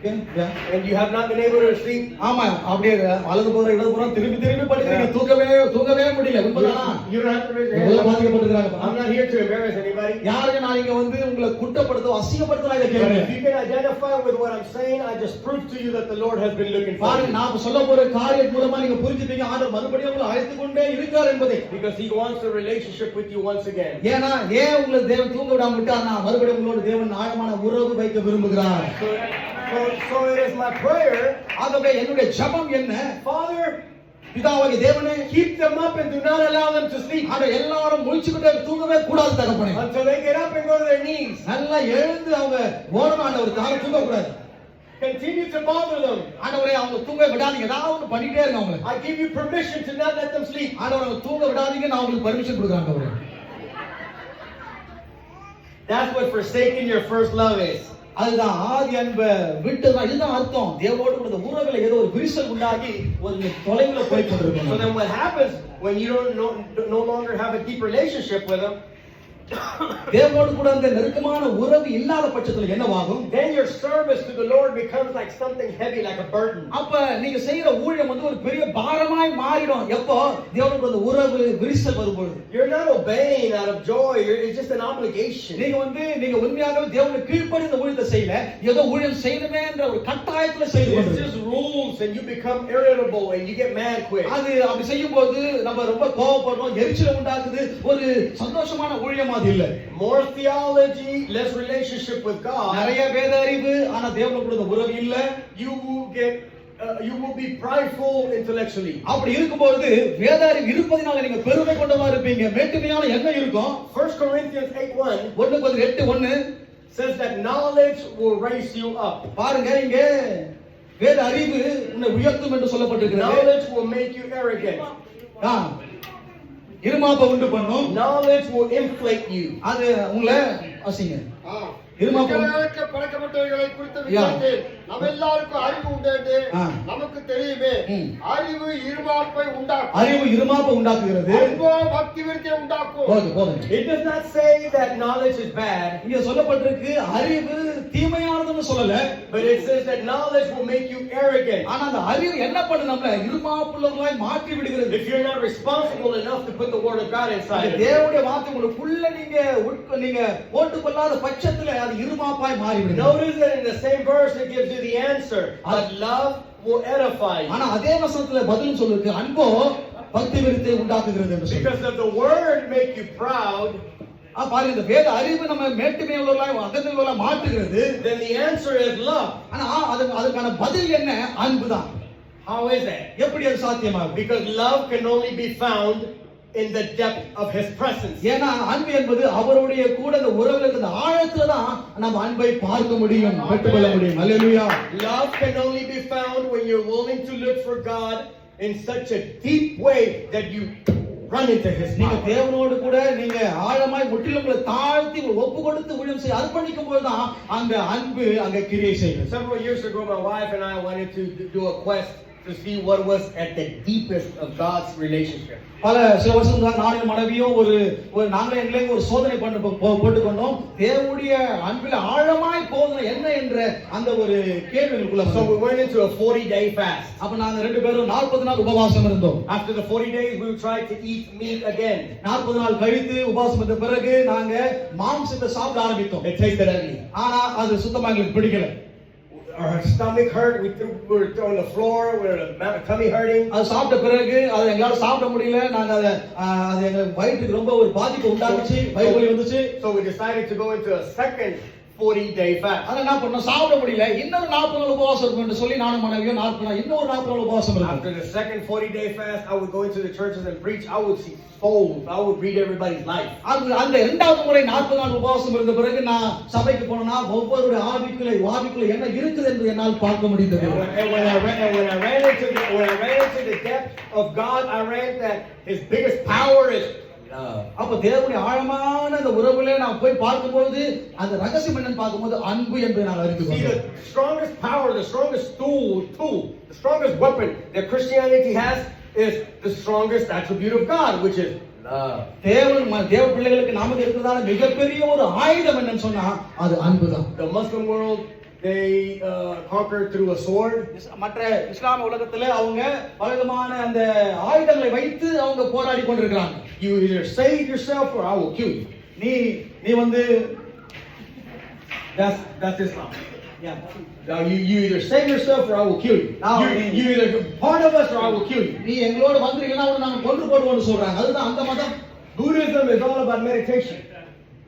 Okay, yeah. and you have not been able to sleep. ஆமா அப்படியே வலது புறம் இடது புறம் திரும்பி படிக்கிறீங்க தூங்கவே முடியல. உண்மைதானா? You don't have to raise your எவ்வளவு hand. பாதிக்கப்பட்டிருக்காங்க. I'm not here to embarrass anybody. யாருக்கு நான் இங்க வந்து உங்களை குற்றப்படுத்த அசிங்கப்படுத்தலாம் இதை But கேளுங்க. if you can identify with what I'm saying, I just prove to you that the Lord has been looking for பாருங்க you. நான் சொல்ல போற காரியம் மூலமா நீங்க புரிஞ்சுப்பீங்க. ஆண்டவர் மறுபடியும் உங்களை அழைத்து கொண்டே இருக்கிறார் என்பதை. Because He wants a relationship with you once again. ஏன்னா ஏன் உங்களை தேவன் தூங்க விடாம விட்டார்னா மறுபடியும் உங்களோட தேவன் ஆழமான உறவு வைக்க விரும்புகிறார். So it is my prayer, ஆகவே என்னுடைய ஜெபம் என்ன? Father, பிதாவாகிய தேவனே keep them up and do not allow them to sleep ஆனா எல்லாரும் முழிச்சுக்கிட்டே தூங்கவே கூடாது தகப்பனே. until they get up and go to their knees. நல்லா எழுந்து அவங்க ஓடணும் ஆண்டவர். யாரும் தூங்க கூடாது. Continue to bother them. ஆண்டவரே அவங்க தூங்க விடாதீங்க. ஏதாவது ஒன்று பண்ணிட்டே இருங்க அவங்கள. I give you permission to not let them sleep. ஆண்டவரே அவங்க தூங்க விடாதீங்க. நான் உங்களுக்கு பர்மிஷன் கொடுக்குறேன் ஆண்டவரே. That's what forsaking your first love is. அதுதான் ஆதி அன்பை விட்டுதான். இதுதான் அர்த்தம். தேவனோடு கூட உறவுல ஏதோ ஒரு விரிசல் உண்டாகி ஒரு தொலைவுல போய் So கொண்டிருக்கோம். then what happens when you no longer have a deep relationship with Him? தேவனோடு கூட அந்த நெருக்கமான உறவு இல்லாத பட்சத்துல என்னவாகும்? Then your service to the Lord becomes like something heavy, like a burden. அப்ப நீங்க செய்யற ஊழியம் வந்து ஒரு பெரிய பாரமாய் மாறிடும். எப்போ தேவனோடு கூட உறவு விரிசல் வரும்போது. You're not obeying out of joy. It's just an obligation. நீங்க உண்மையாகவே தேவனுக்கு கீழ்ப்படிந்து ஊழியத்தை செய்யல. ஏதோ ஊழியம் செய்யணுமே என்ற ஒரு கட்டாயத்துல செய்து It's கொண்டிருக்கீங்க. just rules and you become irritable and you get mad quick. அது அப்படி செய்யும்போது நம்ம ரொம்ப கோபப்படுறோம், எரிச்சல் உண்டாக்குது. ஒரு சந்தோஷமான ஊழியம் அது இல்ல. More theology, less relationship with God. நிறைய வேத அறிவு ஆனா தேவனோடு கூட உறவு இல்ல. You will be prideful intellectually. அப்படி இருக்கும்போது வேத அறிவு இருப்பதினால நீங்க பெருமை கொண்டவா இருப்பீங்க. மேட்டுமையான எண்ணம் இருக்கும். 1 Corinthians 8:1 8:1 says that knowledge will raise you up. பாருங்க இங்க வேத அறிவு உன்னை உயர்த்தும் என்று சொல்லப்பட்டிருக்கிறது. Knowledge will make you arrogant. இருமாப்பை உண்டு பண்ணும். Knowledge will inflate you. அது உங்களை அசிங்க. படைக்கப்பட்டவர்களை குறித்த விஷயத்தில் நம்ம எல்லாருக்கும் அறிவு உண்டு என்று நமக்கு தெரியுமே. அறிவு இருமாப்பை உண்டாக்கும். அறிவு இருமாப்பை உண்டாக்குகிறது. அன்போ பக்தி விருத்தியை உண்டாக்கும். It does not say that knowledge is bad. இங்க சொல்லப்பட்டிருக்கு அறிவு தீமையானதுன்னு சொல்லல. But it says that knowledge will make you arrogant. ஆனா அந்த அறிவு என்ன பண்ணும்? நம்மள இருமாப்புள்ளவர்களாய் மாற்றி விடுகிறது. If you're not responsible enough to put the word of God inside of you. தேவனுடைய வார்த்தை உங்களுக்குள்ள நீங்க போட்டுக்கொள்ளாத பட்சத்துல அது இருமாப்பாய் மாறி விடுகிறது. Notice that in the same verse it gives you the answer. But love will edify you. ஆனா அதே வசனத்துல பதில் சொல்லுது. அன்போ பக்தி விருத்தியை உண்டாக்குகிறது என்று சொல்லுது. Because of the word make you proud. பாருங்க இந்த வேத அறிவு நம்ம மேட்டுமையுள்ளவர்களாய் அகந்தவர்களாய் மாற்றுகிறது. Then the answer is love. ஆனா அதுக்கான பதில் என்ன? அன்புதான். How is that? எப்படி அது சாத்தியமாகும்? Because love can only be found in the depth of his presence. ஏன்னா அன்பு என்பது அவருடைய கூட அந்த உறவுல இருக்கிற ஆழத்துல தான் நம்ம அன்பை பார்க்க முடியும், பெற்றுக்கொள்ள முடியும். அல்லேலூயா. Love can only be found when you're willing to look for God in such a deep way that you run into his நீங்க power. தேவனோடு கூட நீங்க ஆழமாய் முற்றிலும் உங்களை தாழ்த்தி ஒப்பு கொடுத்து ஊழியம் செய்ய அர்ப்பணிக்கும் போது தான் அந்த அன்பு அங்க கிரியை செய்யும். Several years ago, my wife and I wanted to do a quest to see what was at the deepest of God's relationship. சில வருஷம் நானும் மனைவியும் ஒரு நாங்களே எங்களே ஒரு சோதனை போட்டுக்கொண்டோம். தேவனுடைய அன்பில் ஆழமாய் போவது என்ன என்ற அந்த ஒரு கேள்விக்குள்ள. So we went into a 40-day fast. அப்ப நாங்க ரெண்டு பேரும் 40 நாள் உபவாசம் இருந்தோம். After the 40 days, we tried to eat meat again. 40 நாள் கழித்து உபவாசம் இருந்த பிறகு நாங்க மாംസத்தை சாப்பிட ஆரம்பித்தோம். It tasted ugly. ஆனா அது சுத்தமா எங்களுக்கு பிடிக்கல. Our stomach hurt. We were on the floor. We were tummy hurting. அது சாப்பிட்ட பிறகு அது எங்களால சாப்பிட முடியல. நாங்க அது எங்க வயிற்றுக்கு ரொம்ப ஒரு பாதிப்பு உண்டாச்சு, வயிறு வலி வந்துச்சு. So we decided to go into a second 40-day fast. அத என்ன பண்ணோம், சாப்பிட முடியல, இன்னொரு 40 நாள் உபவாசம் இருக்குன்னு சொல்லி நானும் மனைவியும் 40 நாள் இன்னொரு 40 நாள் உபவாசம் இருந்தோம். After the second 40-day fast, I would go into the churches and preach. I would see souls. I would read everybody's life. அந்த இரண்டாவது முறை 40 நாள் உபவாசம் இருந்த பிறகு நான் சபைக்கு போனா ஒவ்வொருடைய ஆவிக்குள்ள என்ன இருக்குது என்று என்னால் பார்க்க முடிந்தது. And when I ran into the depth of God, I ran that His biggest power is love. அப்ப தேவனுடைய ஆழமான அந்த உறவுல நான் போய் பார்க்கும்போது அந்த ரகசியம் என்னன்னு பார்க்கும்போது அன்பு என்று நான் அறிந்து See, கொண்டேன். the strongest power, the strongest tool, the strongest weapon that Christianity has is the strongest attribute of God, which is love. தேவ பிள்ளைகளுக்கு நமக்கு இருக்கிறதான மிகப்பெரிய ஒரு ஆயுதம் என்னன்னு சொன்னா அது அன்புதான். The Muslim world, they conquered through a sword. மற்ற இஸ்லாமிய உலகத்துல அவங்க பலவிதமான அந்த ஆயுதங்களை வைத்து அவங்க போராடி கொண்டிருக்கிறாங்க. You either save yourself or I will kill you. நீ வந்து that's Islam. Yeah. Now you either save yourself or I will kill you. Now you either part of us or I will kill you. நீ எங்களோட வந்தீங்கன்னா உன்னை நாங்க கொன்று போடுவோம்னு சொல்றாங்க. அதுதான் அந்த மதம். Buddhism is all about meditation.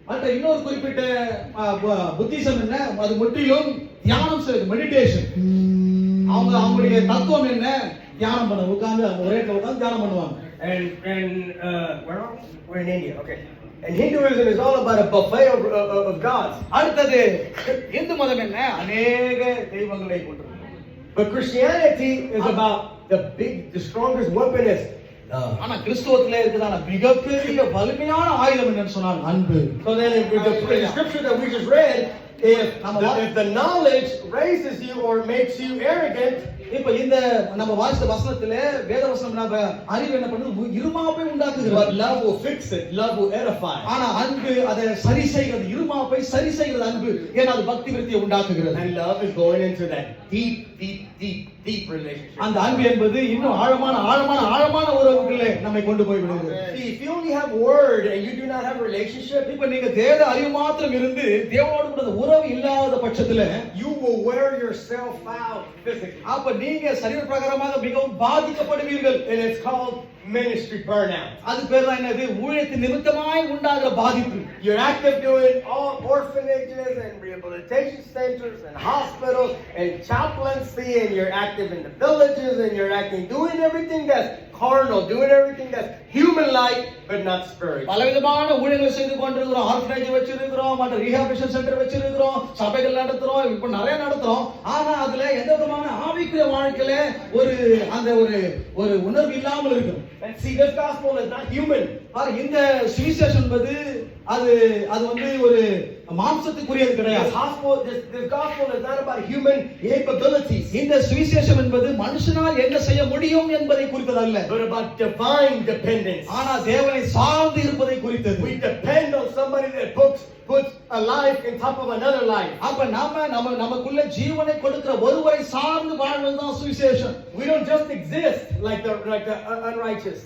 மற்ற இன்னொரு குறிப்பிட்ட புத்திசம் என்ன, அது முற்றிலும் தியானம் செய்வது, மெடிடேஷன். அவங்களுடைய தத்துவம் என்ன, தியானம் பண்ண உட்கார்ந்து ஒரே இடத்துல உட்கார்ந்து தியானம் பண்ணுவாங்க. And we're in India. Okay. And Hinduism is all about a buffet of gods. அடுத்தது இந்து மதம் என்ன, அநேக தெய்வங்களை கொண்டிருக்கு. But Christianity is about the strongest weapon is love. ஆனா கிறிஸ்துவத்திலே இருக்குதான மிகப்பெரிய வலிமையான ஆயுதம் என்னன்னு சொன்னால் அன்பு. So then in the scripture that we just read, if the knowledge raises you or makes you arrogant, இப்ப இந்த நம்ம வாசித்த வசனத்திலே வேத வசனம் நம்ம அறிவு என்ன பண்ணுது, இருமாப்பை உண்டாக்குகிறது. but love will fix it. Love will edify. ஆனா அன்பு அதை சரி செய்கிறது, இருமாப்பை சரி செய்கிறது அன்பு. ஏன்னா அது பக்தி விருத்தியை உண்டாக்குகிறது. And love is going into that deep relationship. அந்த அன்பு என்பது இன்னும் ஆழமான உறவுக்குள்ளே நம்மை கொண்டு போய் விடுகிறது. See, if you only have word and you do not have relationship, இப்ப நீங்க தேவ அறிவு மாத்திரம் இருந்து தேவனோடு கூட உறவு இல்லாத பட்சத்துல you will wear yourself out physically. அப்ப நீங்க சரீர பிரகாரமாக மிகவும் பாதிக்கப்படுவீர்கள். And it's called ministry burnout. அது பேர் தான் என்னது, ஊழியத்தின் நிமித்தமாய் உண்டாகிற பாதிப்பு. You're active doing all orphanages and rehabilitation centers and hospitals and chaplaincy, and you're active in the villages, and you're doing everything that's carnal, doing everything that's human-like but not spiritual. பலவிதமான ஊழியங்களை செய்து கொண்டிருக்கிறோம், orphanage வச்சிருக்கிறோம், மற்ற rehabilitation centre வச்சிருக்கிறோம், சபைகள் நடத்துறோம், இப்ப நிறைய நடத்துறோம். ஆனா அதுல எந்த விதமான ஆவிக்குரிய வாழ்க்கையில ஒரு உணர்வு இல்லாமல் இருக்கும். And see, this gospel is not human. இந்த சுவிசேஷம் என்பது அது வந்து ஒரு மாம்சத்துக்குரியது கிடையாது. This gospel is not about human capabilities. இந்த சுவிசேஷம் என்பது மனுஷனால் என்ன செய்ய முடியும் என்பதை குறித்தது அல்ல, but about divine dependence. ஆனா தேவனை சார்ந்து இருப்பதை குறித்தது. We depend on somebody that puts a life in top of another life. அப்ப நமக்குள்ள ஜீவனை கொடுக்கிற ஒருவரை சார்ந்து வாழ்வதுதான் சுவிசேஷம். We don't just exist like the unrighteous.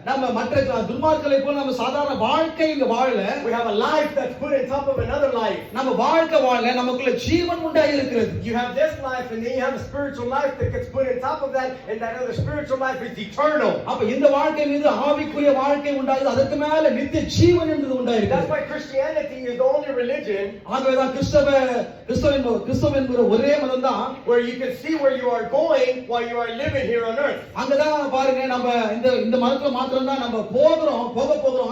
நம்ம மற்ற துன்மார்க்கரை போல நம்ம சாதாரண வாழ்க்கை இங்க வாழல. We have a life that's put in top of another life. நம்ம வாழ்க்கை வாழ நமக்குள்ள ஜீவன் உண்டாகி இருக்கிறது. You have this life and then you have a spiritual life that gets put in top of that, and that other spiritual life is eternal. அப்ப இந்த வாழ்க்கை மீது ஆவிக்குரிய வாழ்க்கை உண்டாகுது, அதற்கு மேல நித்திய ஜீவன் என்பது உண்டாயிருக்கு. That's why Christianity is the only religion ஆகவேதான் கிறிஸ்தவம் என்கிற ஒரே மதம் தான் where you can see where you are going while you are living here on earth. அங்கதான் பாருங்க நம்ம இந்த மதத்துல மாத்திரம் தான் நம்ம போகிறோம்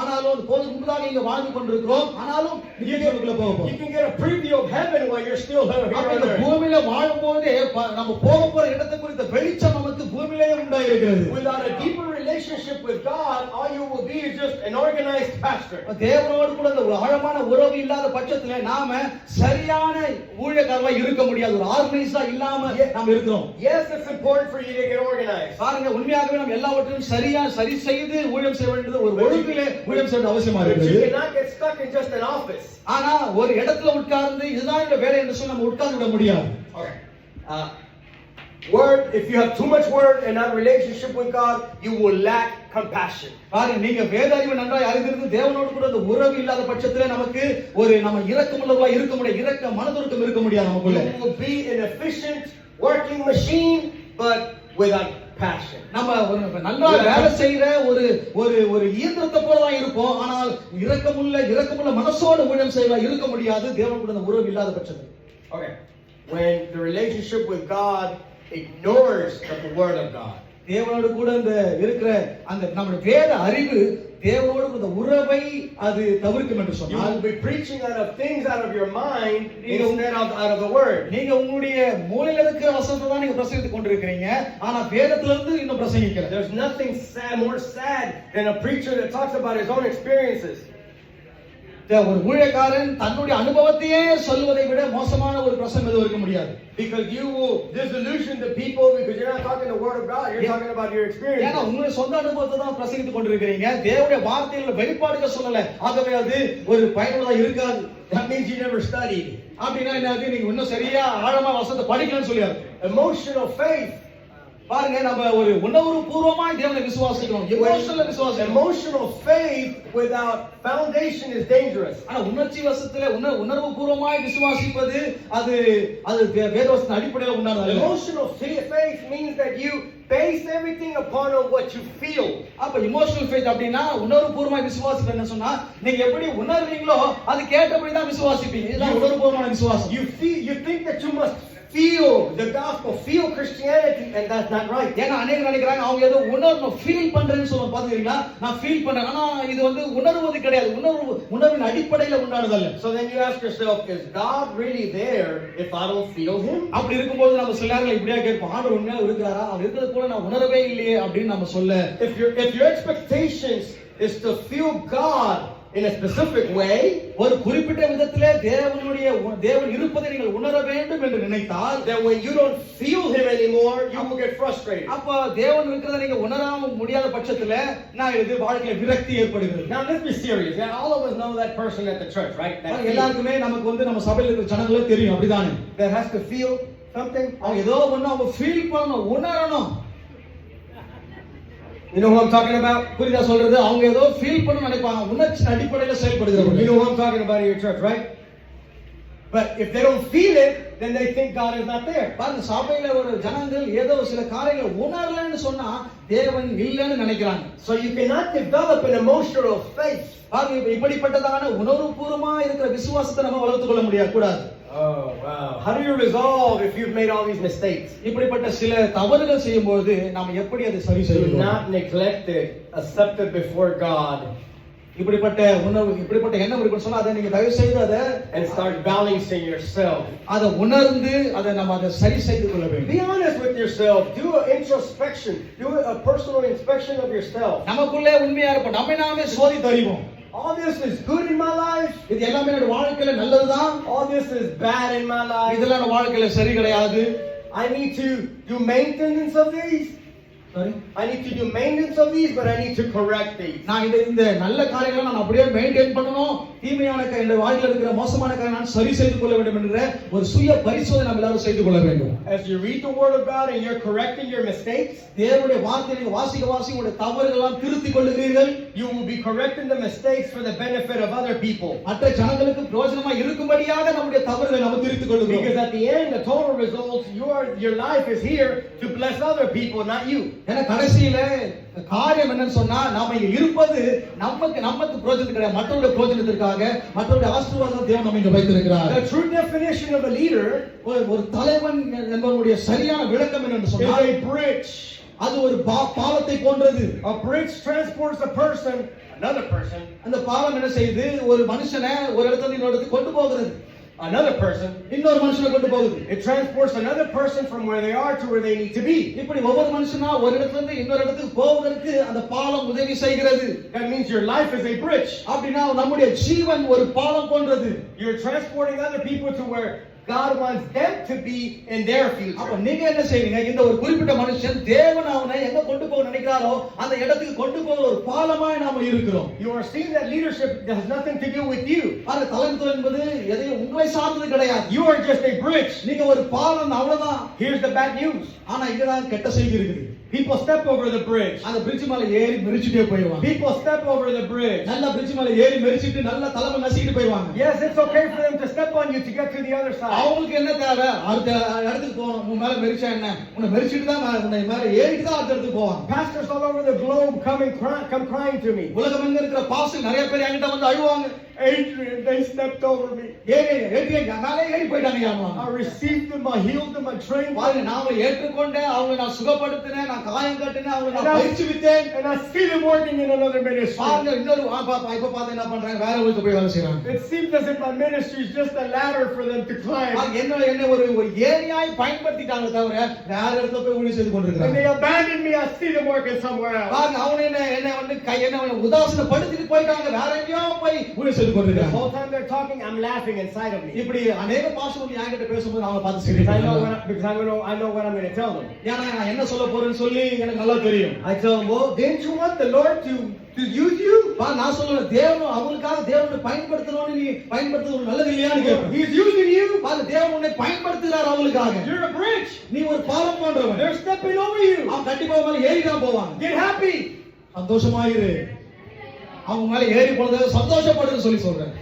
ஆனாலும் அது போறதுக்கு முன்னதாக இங்க வாழ்ந்து கொண்டிருக்கிறோம் ஆனாலும் நித்தியத்துக்குள்ள போவோம். You can get a preview of heaven while you're still here on இந்த earth. பூமியில வாழும்போதே நம்ம போற இடத்தை குறித்த வெளிச்சம் நமக்கு பூமியிலேயே உண்டாயிருக்கிறது. Without a deeper relationship with God, all you will be is just an organized pastor. தேவனோடு கூட அந்த ஆழமான உறவு இல்லாத பட்சத்துல நாம சரியான ஊழியக்காரரா இருக்க முடியாது. ஒரு ஆர்கனைஸா இல்லாம நாம இருக்கிறோம். Yes, it's important for you to get organized. பாருங்க உண்மையாகவே நம்ம எல்லாவற்றையும் சரி செய்து ஊழியம் செய்ய வேண்டியது ஒரு ஒழுங்கிலே ஊழியம் செய்ய அவசியமா But இருக்குது. you cannot get stuck in just an office. ஆனா ஒரு இடத்துல உட்கார்ந்து இதுதான் இந்த வேலை என்று சொல்லி நம்ம உட்கார்ந்து விட முடியாது. Okay. Word, if you have too much word and not relationship with God, you will lack compassion. பாருங்க நீங்க வேத அறிவு நன்றாய் அறிந்திருந்து தேவனோடு கூட அந்த உறவு இல்லாத பட்சத்துல நமக்கு நம்ம இரக்கமுள்ளவர்களா இருக்க முடியாது. இரக்க மனதுருக்கம் இருக்க முடியாது நமக்குள்ள. You will be an efficient working machine but without passion. நம்ம நல்லா வேலை செய்யற ஒரு இயந்திரத்தை போல தான் இருப்போம். ஆனால் இரக்கமுள்ள மனசோட ஊழியம் செய்யலாம் இருக்க முடியாது தேவனோடு கூட அந்த உறவு இல்லாத பட்சத்துல. Okay. When the relationship with God ignores the word of God. தேவனோடு கூட இந்த இருக்கிற அந்த நம்முடைய வேத அறிவு தேவனோடு இந்த உறவை அது தவிர்க்கும் என்று சொன்னால் you will be preaching out of things out of your mind instead of out of the word. நீங்க உங்களுடைய மூளையில இருக்கிற வசனத்தை தான் நீங்க பிரசங்கித்துக் கொண்டிருக்கிறீங்க ஆனா வேதத்துல இருந்து இன்னும் பிரசங்கிக்கிறீங்க. There's nothing more sad than a preacher that talks about his own experiences. ஒரு ஊழியக்காரன் தன்னுடைய அனுபவத்தையே சொல்வதை விட மோசமான ஒரு பிரசங்கம் எதுவும் இருக்க முடியாது. Because you will disillusion the people because you're not talking the word of God, you're talking about your experience. ஏன்னா உங்களுடைய சொந்த அனுபவத்தை தான் பிரசங்கித்துக் கொண்டிருக்கிறீங்க. தேவனுடைய வார்த்தையில வெளிப்பாடுகள் சொல்லல. ஆகவே அது ஒரு பயனுள்ளதா இருக்காது. That means you never studied. அப்படினா என்னது நீங்க இன்னும் சரியா ஆழமா வசனத்தை படிக்கலன்னு சொல்லியாரு. Emotional faith. பாருங்க நம்ம ஒரு உணர்வுபூர்வமாய் தேவனை விசுவாசிக்கிறோம். Emotional faith without foundation is dangerous. ஆனா உணர்ச்சி வசத்துல உணர்வுபூர்வமாய் விசுவாசிப்பது அது வேதவசன அடிப்படையில் உண்டானது. Emotional faith means that you base everything upon what you feel. அப்ப emotional faith அப்படினா உணர்வுபூர்வமாய் விசுவாசிப்பது என்ன சொன்னா நீங்க எப்படி உணர்றீங்களோ அது கேட்டபடி தான் விசுவாசிப்பீங்க. இதுதான் உணர்வுபூர்வமான விசுவாசம். You think that you must feel the gospel, feel Christianity, and that's not right. ஏன்னா அநேகர் நினைக்கிறாங்க அவங்க ஏதோ உணர்வு ஃபீல் பண்றேன்னு சொல்ல பாத்தீங்களா நான் ஃபீல் பண்றேன் ஆனா இது உணர்வது கிடையாது. உணர்வின் அடிப்படையில் உண்டானதல்ல. So then you ask yourself, is God really there if I don't feel him? அப்படி இருக்கும்போது நம்ம சில நேரங்கள் இப்படியே கேட்போம் ஆண்டவர் உண்மையா இருக்கிறாரா அவர் இருக்கிறது போல நான் உணரவே இல்லையே அப்படின்னு நம்ம சொல்ல. If your expectations is to feel God in a specific way, ஒரு குறிப்பிட்ட விதத்திலே தேவன் இருப்பதை நீங்கள் உணர வேண்டும் என்று நினைத்தால் then when you don't feel him anymore you will get frustrated. அப்ப தேவன் இருக்கிறதை நீங்க உணராம முடியாத பட்சத்துல நான் இது வாழ்க்கையில விரக்தி ஏற்படுகிறது. Now let's be serious. All of us know that person at the church, right? எல்லாருக்குமே நமக்கு நம்ம சபையில இருக்கிற ஜனங்களே தெரியும் அப்படிதானே. That has to feel something. அவங்க ஏதோ ஒண்ணு அவங்க ஃபீல் பண்ணணும் உணரணும். You know who I'm talking about? புரியுதா சொல்றது அவங்க ஏதோ ஃபீல் பண்ண நினைப்பாங்க உணர்ச்சி அடிப்படையில செயல்படுகிறவங்க. You know who I'm talking about in your church, right? But if they don't feel it, then they think God is not there. பாருங்க சபையில ஒரு ஜனங்கள் ஏதோ சில காரியங்களை உணரலன்னு சொன்னா தேவன் இல்லைன்னு நினைக்கிறாங்க. So you cannot develop an emotional faith. பாருங்க இப்படிப்பட்டதான உணர்வுபூர்வமா இருக்கிற விசுவாசத்தை நம்ம வளர்த்துக் கொள்ள முடியாது கூடாது. Oh wow. How do you resolve if you've made all these mistakes? இப்படிப்பட்ட சில தவறுகள் செய்யும்போது நாம எப்படி அதை சரி செய்யணும்? Do not neglect it. Accept it before God. இப்படிப்பட்ட எண்ணம் இருக்குன்னு சொன்னா அதை நீங்க தயவு செய்து அதை and start balancing yourself. அதை உணர்ந்து நம்ம அதை சரி செய்து கொள்ள வேண்டும். Be honest with yourself. Do an introspection. Do a personal inspection of yourself. நமக்குள்ளே உண்மையா இருப்போம். நம்மை நாமே சோதித்து அறிவோம். All this is good in my life. இது எல்லாமே என்னோட வாழ்க்கையில நல்லதுதான். All this is bad in my life. இதெல்லாம் என்னோட வாழ்க்கையில சரி கிடையாது. I need to do maintenance of these. Sorry. I need to do maintenance of these, but I need to correct these. நான் இந்த நல்ல காரியங்களை நான் அப்படியே மெயின்டெய்ன் பண்ணனும். தீமையான இந்த வாழ்க்கையில இருக்கிற மோசமான காரியங்களை நான் சரி செய்து கொள்ள வேண்டும் என்ற ஒரு சுய பரிசோதனை நாம் எல்லாரும் செய்து கொள்ள வேண்டும். As you read the word of God and you're correcting your mistakes, தேவனுடைய வார்த்தையை நீங்க வாசிக்க உங்களுடைய தவறுகளை எல்லாம் திருத்திக் கொள்ளுகிறீர்கள். You will be correcting the mistakes for the benefit of other people. மற்ற ஜனங்களுக்கு பிரயோஜனமா இருக்கும்படியாக நம்முடைய தவறுகளை நாம் திருத்திக் கொள்ளுகிறோம். Because at the end the total results your life is here to bless other people, not you. ஏன்னா கடைசியில காரியம் என்னன்னு சொன்னா நாம இங்க இருப்பது நமக்கு பிரயோஜனம் கிடையாது, மற்றவருடைய பிரயோஜனத்திற்காக, மற்றவருடைய ஆசீர்வாதம் தேவன் நம்ம இங்க வைத்திருக்கிறார். The true definition of a leader ஒரு தலைவன் என்பவருடைய சரியான விளக்கம் என்னன்னு is சொன்னா a bridge. அது ஒரு பாலத்தை போன்றது. A bridge transports a person, another person, அந்த பாலம் என்ன செய்யுது, ஒரு மனுஷனை ஒரு இடத்துல இருந்து இன்னொரு இடத்துக்கு கொண்டு போகிறது. another person. இன்னொரு மனுஷனை கொண்டு போகுது. It transports another person from where they are to where they need to be. இப்படி ஒவ்வொரு மனுஷனா ஒரு இடத்துல இருந்து இன்னொரு இடத்துக்கு போவதற்கு அந்த பாலம் உதவி செய்கிறது. That means your life is a bridge. அப்படினா நம்முடைய ஜீவன் ஒரு பாலம் போன்றது. You're transporting other people to where God wants them to be in their future. அப்ப நீங்க என்ன செய்வீங்க, இந்த ஒரு குறிப்பிட்ட மனுஷன் தேவன் அவனை எங்க கொண்டு போக நினைக்கிறாரோ அந்த இடத்துக்கு கொண்டு போகிற ஒரு பாலமாய் நாம இருக்கிறோம். You are seeing that leadership has nothing to do with you. அந்த தலைமைத்துவம் என்பது எதையும் உங்களை சார்ந்தது கிடையாது. You are just a bridge. நீங்க ஒரு பாலம் அவ்வளவுதான். Here's the bad news. ஆனா இங்கதான் கெட்ட செய்தி இருக்குது. People step over the bridge. அந்த bridge மேல ஏறி மெரிச்சிட்டே போயிடுவாங்க. People step over the bridge. நல்ல bridge மேல ஏறி மெரிச்சிட்டு நல்ல தலைமை நசிக்கிட்டு போயிடுவாங்க. Yes, it's okay for them to step on you to get to the other side. அவங்களுக்கு என்ன தேவை, அடுத்த இடத்துக்கு போகணும். உன் மேல மெரிச்சா என்ன, உன்னை மெரிச்சிட்டு தான் உன்னை மேல ஏறிட்டு தான் அடுத்த இடத்துக்கு போவாங்க. Pastors all over the globe come crying to me. உலகம் எங்க இருக்கிற பாஸ்டர் நிறைய பேர் என்கிட்ட வந்து அழுவாங்க. Adrian, they stepped over me. மேலே ஏறி போயிட்டாங்க. I received them, I healed them, I trained them. நான் அவங்களை ஏற்றுக்கொண்டேன், அவங்களை நான் சுகப்படுத்தினேன், நான் காயம் கட்டினேன், அவங்களை நான் பயிற்சி விட்டேன். And I see them working in another ministry. பாருங்க இன்னொரு இப்ப பார்த்து என்ன பண்றாங்க, வேற ஊருக்கு போய் வேலை செய்றாங்க. It seems as if my ministry is just a ladder for them to climb. என்ன ஒரு ஏரியாய் பயன்படுத்திட்டாங்க தவிர வேற இடத்துல போய் ஊழியம் செய்து When கொண்டிருக்காங்க. they abandon me, I see them working somewhere else. பாருங்க அவங்க என்ன வந்து உதாசீனப்படுத்திட்டு போயிட்டாங்க, வேற எங்கேயோ போய் ஊழியம் செய்து The கொண்டிருக்காங்க. whole time they're talking, I'm laughing inside of me. இப்படி அநேக பாஸ்டர் என்கிட்ட பேசும்போது நான் பார்த்து Because I know சிரிக்கிறேன். I know what I'm going to tell them. ஏன்னா நான் என்ன சொல்ல போறேன்னு சொல்லி எனக்கு நல்லா தெரியும். I tell them, well, didn't you want the Lord to use you? நான் சொல்றேன், தேவன் அவங்களுக்காக தேவனை பயன்படுத்தணும்னு நீ பயன்படுத்துறது நல்லது இல்லையான்னு கேட்பேன். He's using you. தேவன் உன்னை பயன்படுத்துகிறார் அவங்களுக்காக. You're a bridge. நீ ஒரு பாலம் போன்றவன். They're stepping over you. அவன் கண்டிப்பா மேல ஏறி தான் போவாங்க. Get happy. சந்தோஷமாயிரு. அவங்க மேல ஏறி போனது சந்தோஷப்படுன்னு சொல்லி சொல்றேன்.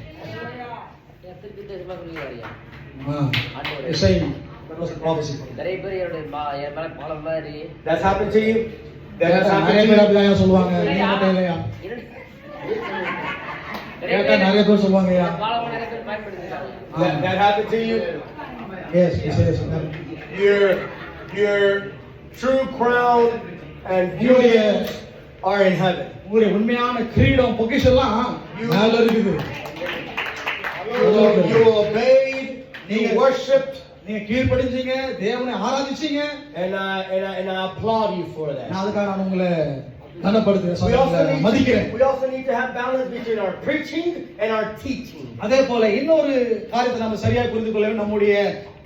That's happened to you? நிறைய பேர் அப்படிதான் சொல்லுவாங்க. நீங்க மட்டும் இல்லையா? நிறைய பேர் சொல்லுவாங்க. That happened to you? Yes. Your true crown and jewels are in heaven. உங்களுடைய உண்மையான கிரீடம் பொக்கிஷெல்லாம் மேல இருக்குது. You obeyed, you worshipped, நீங்க கீழ்ப்படிஞ்சீங்க, தேவனை ஆராதிச்சீங்க. and I applaud you for that. நான் அதுக்காக நான் உங்களை கனப்படுத்துறேன், மதிக்கிறேன். We also need to have balance between our preaching and our teaching. அதே போல இன்னொரு காரியத்தை நம்ம சரியா புரிந்து கொள்ள வேண்டும். நம்முடைய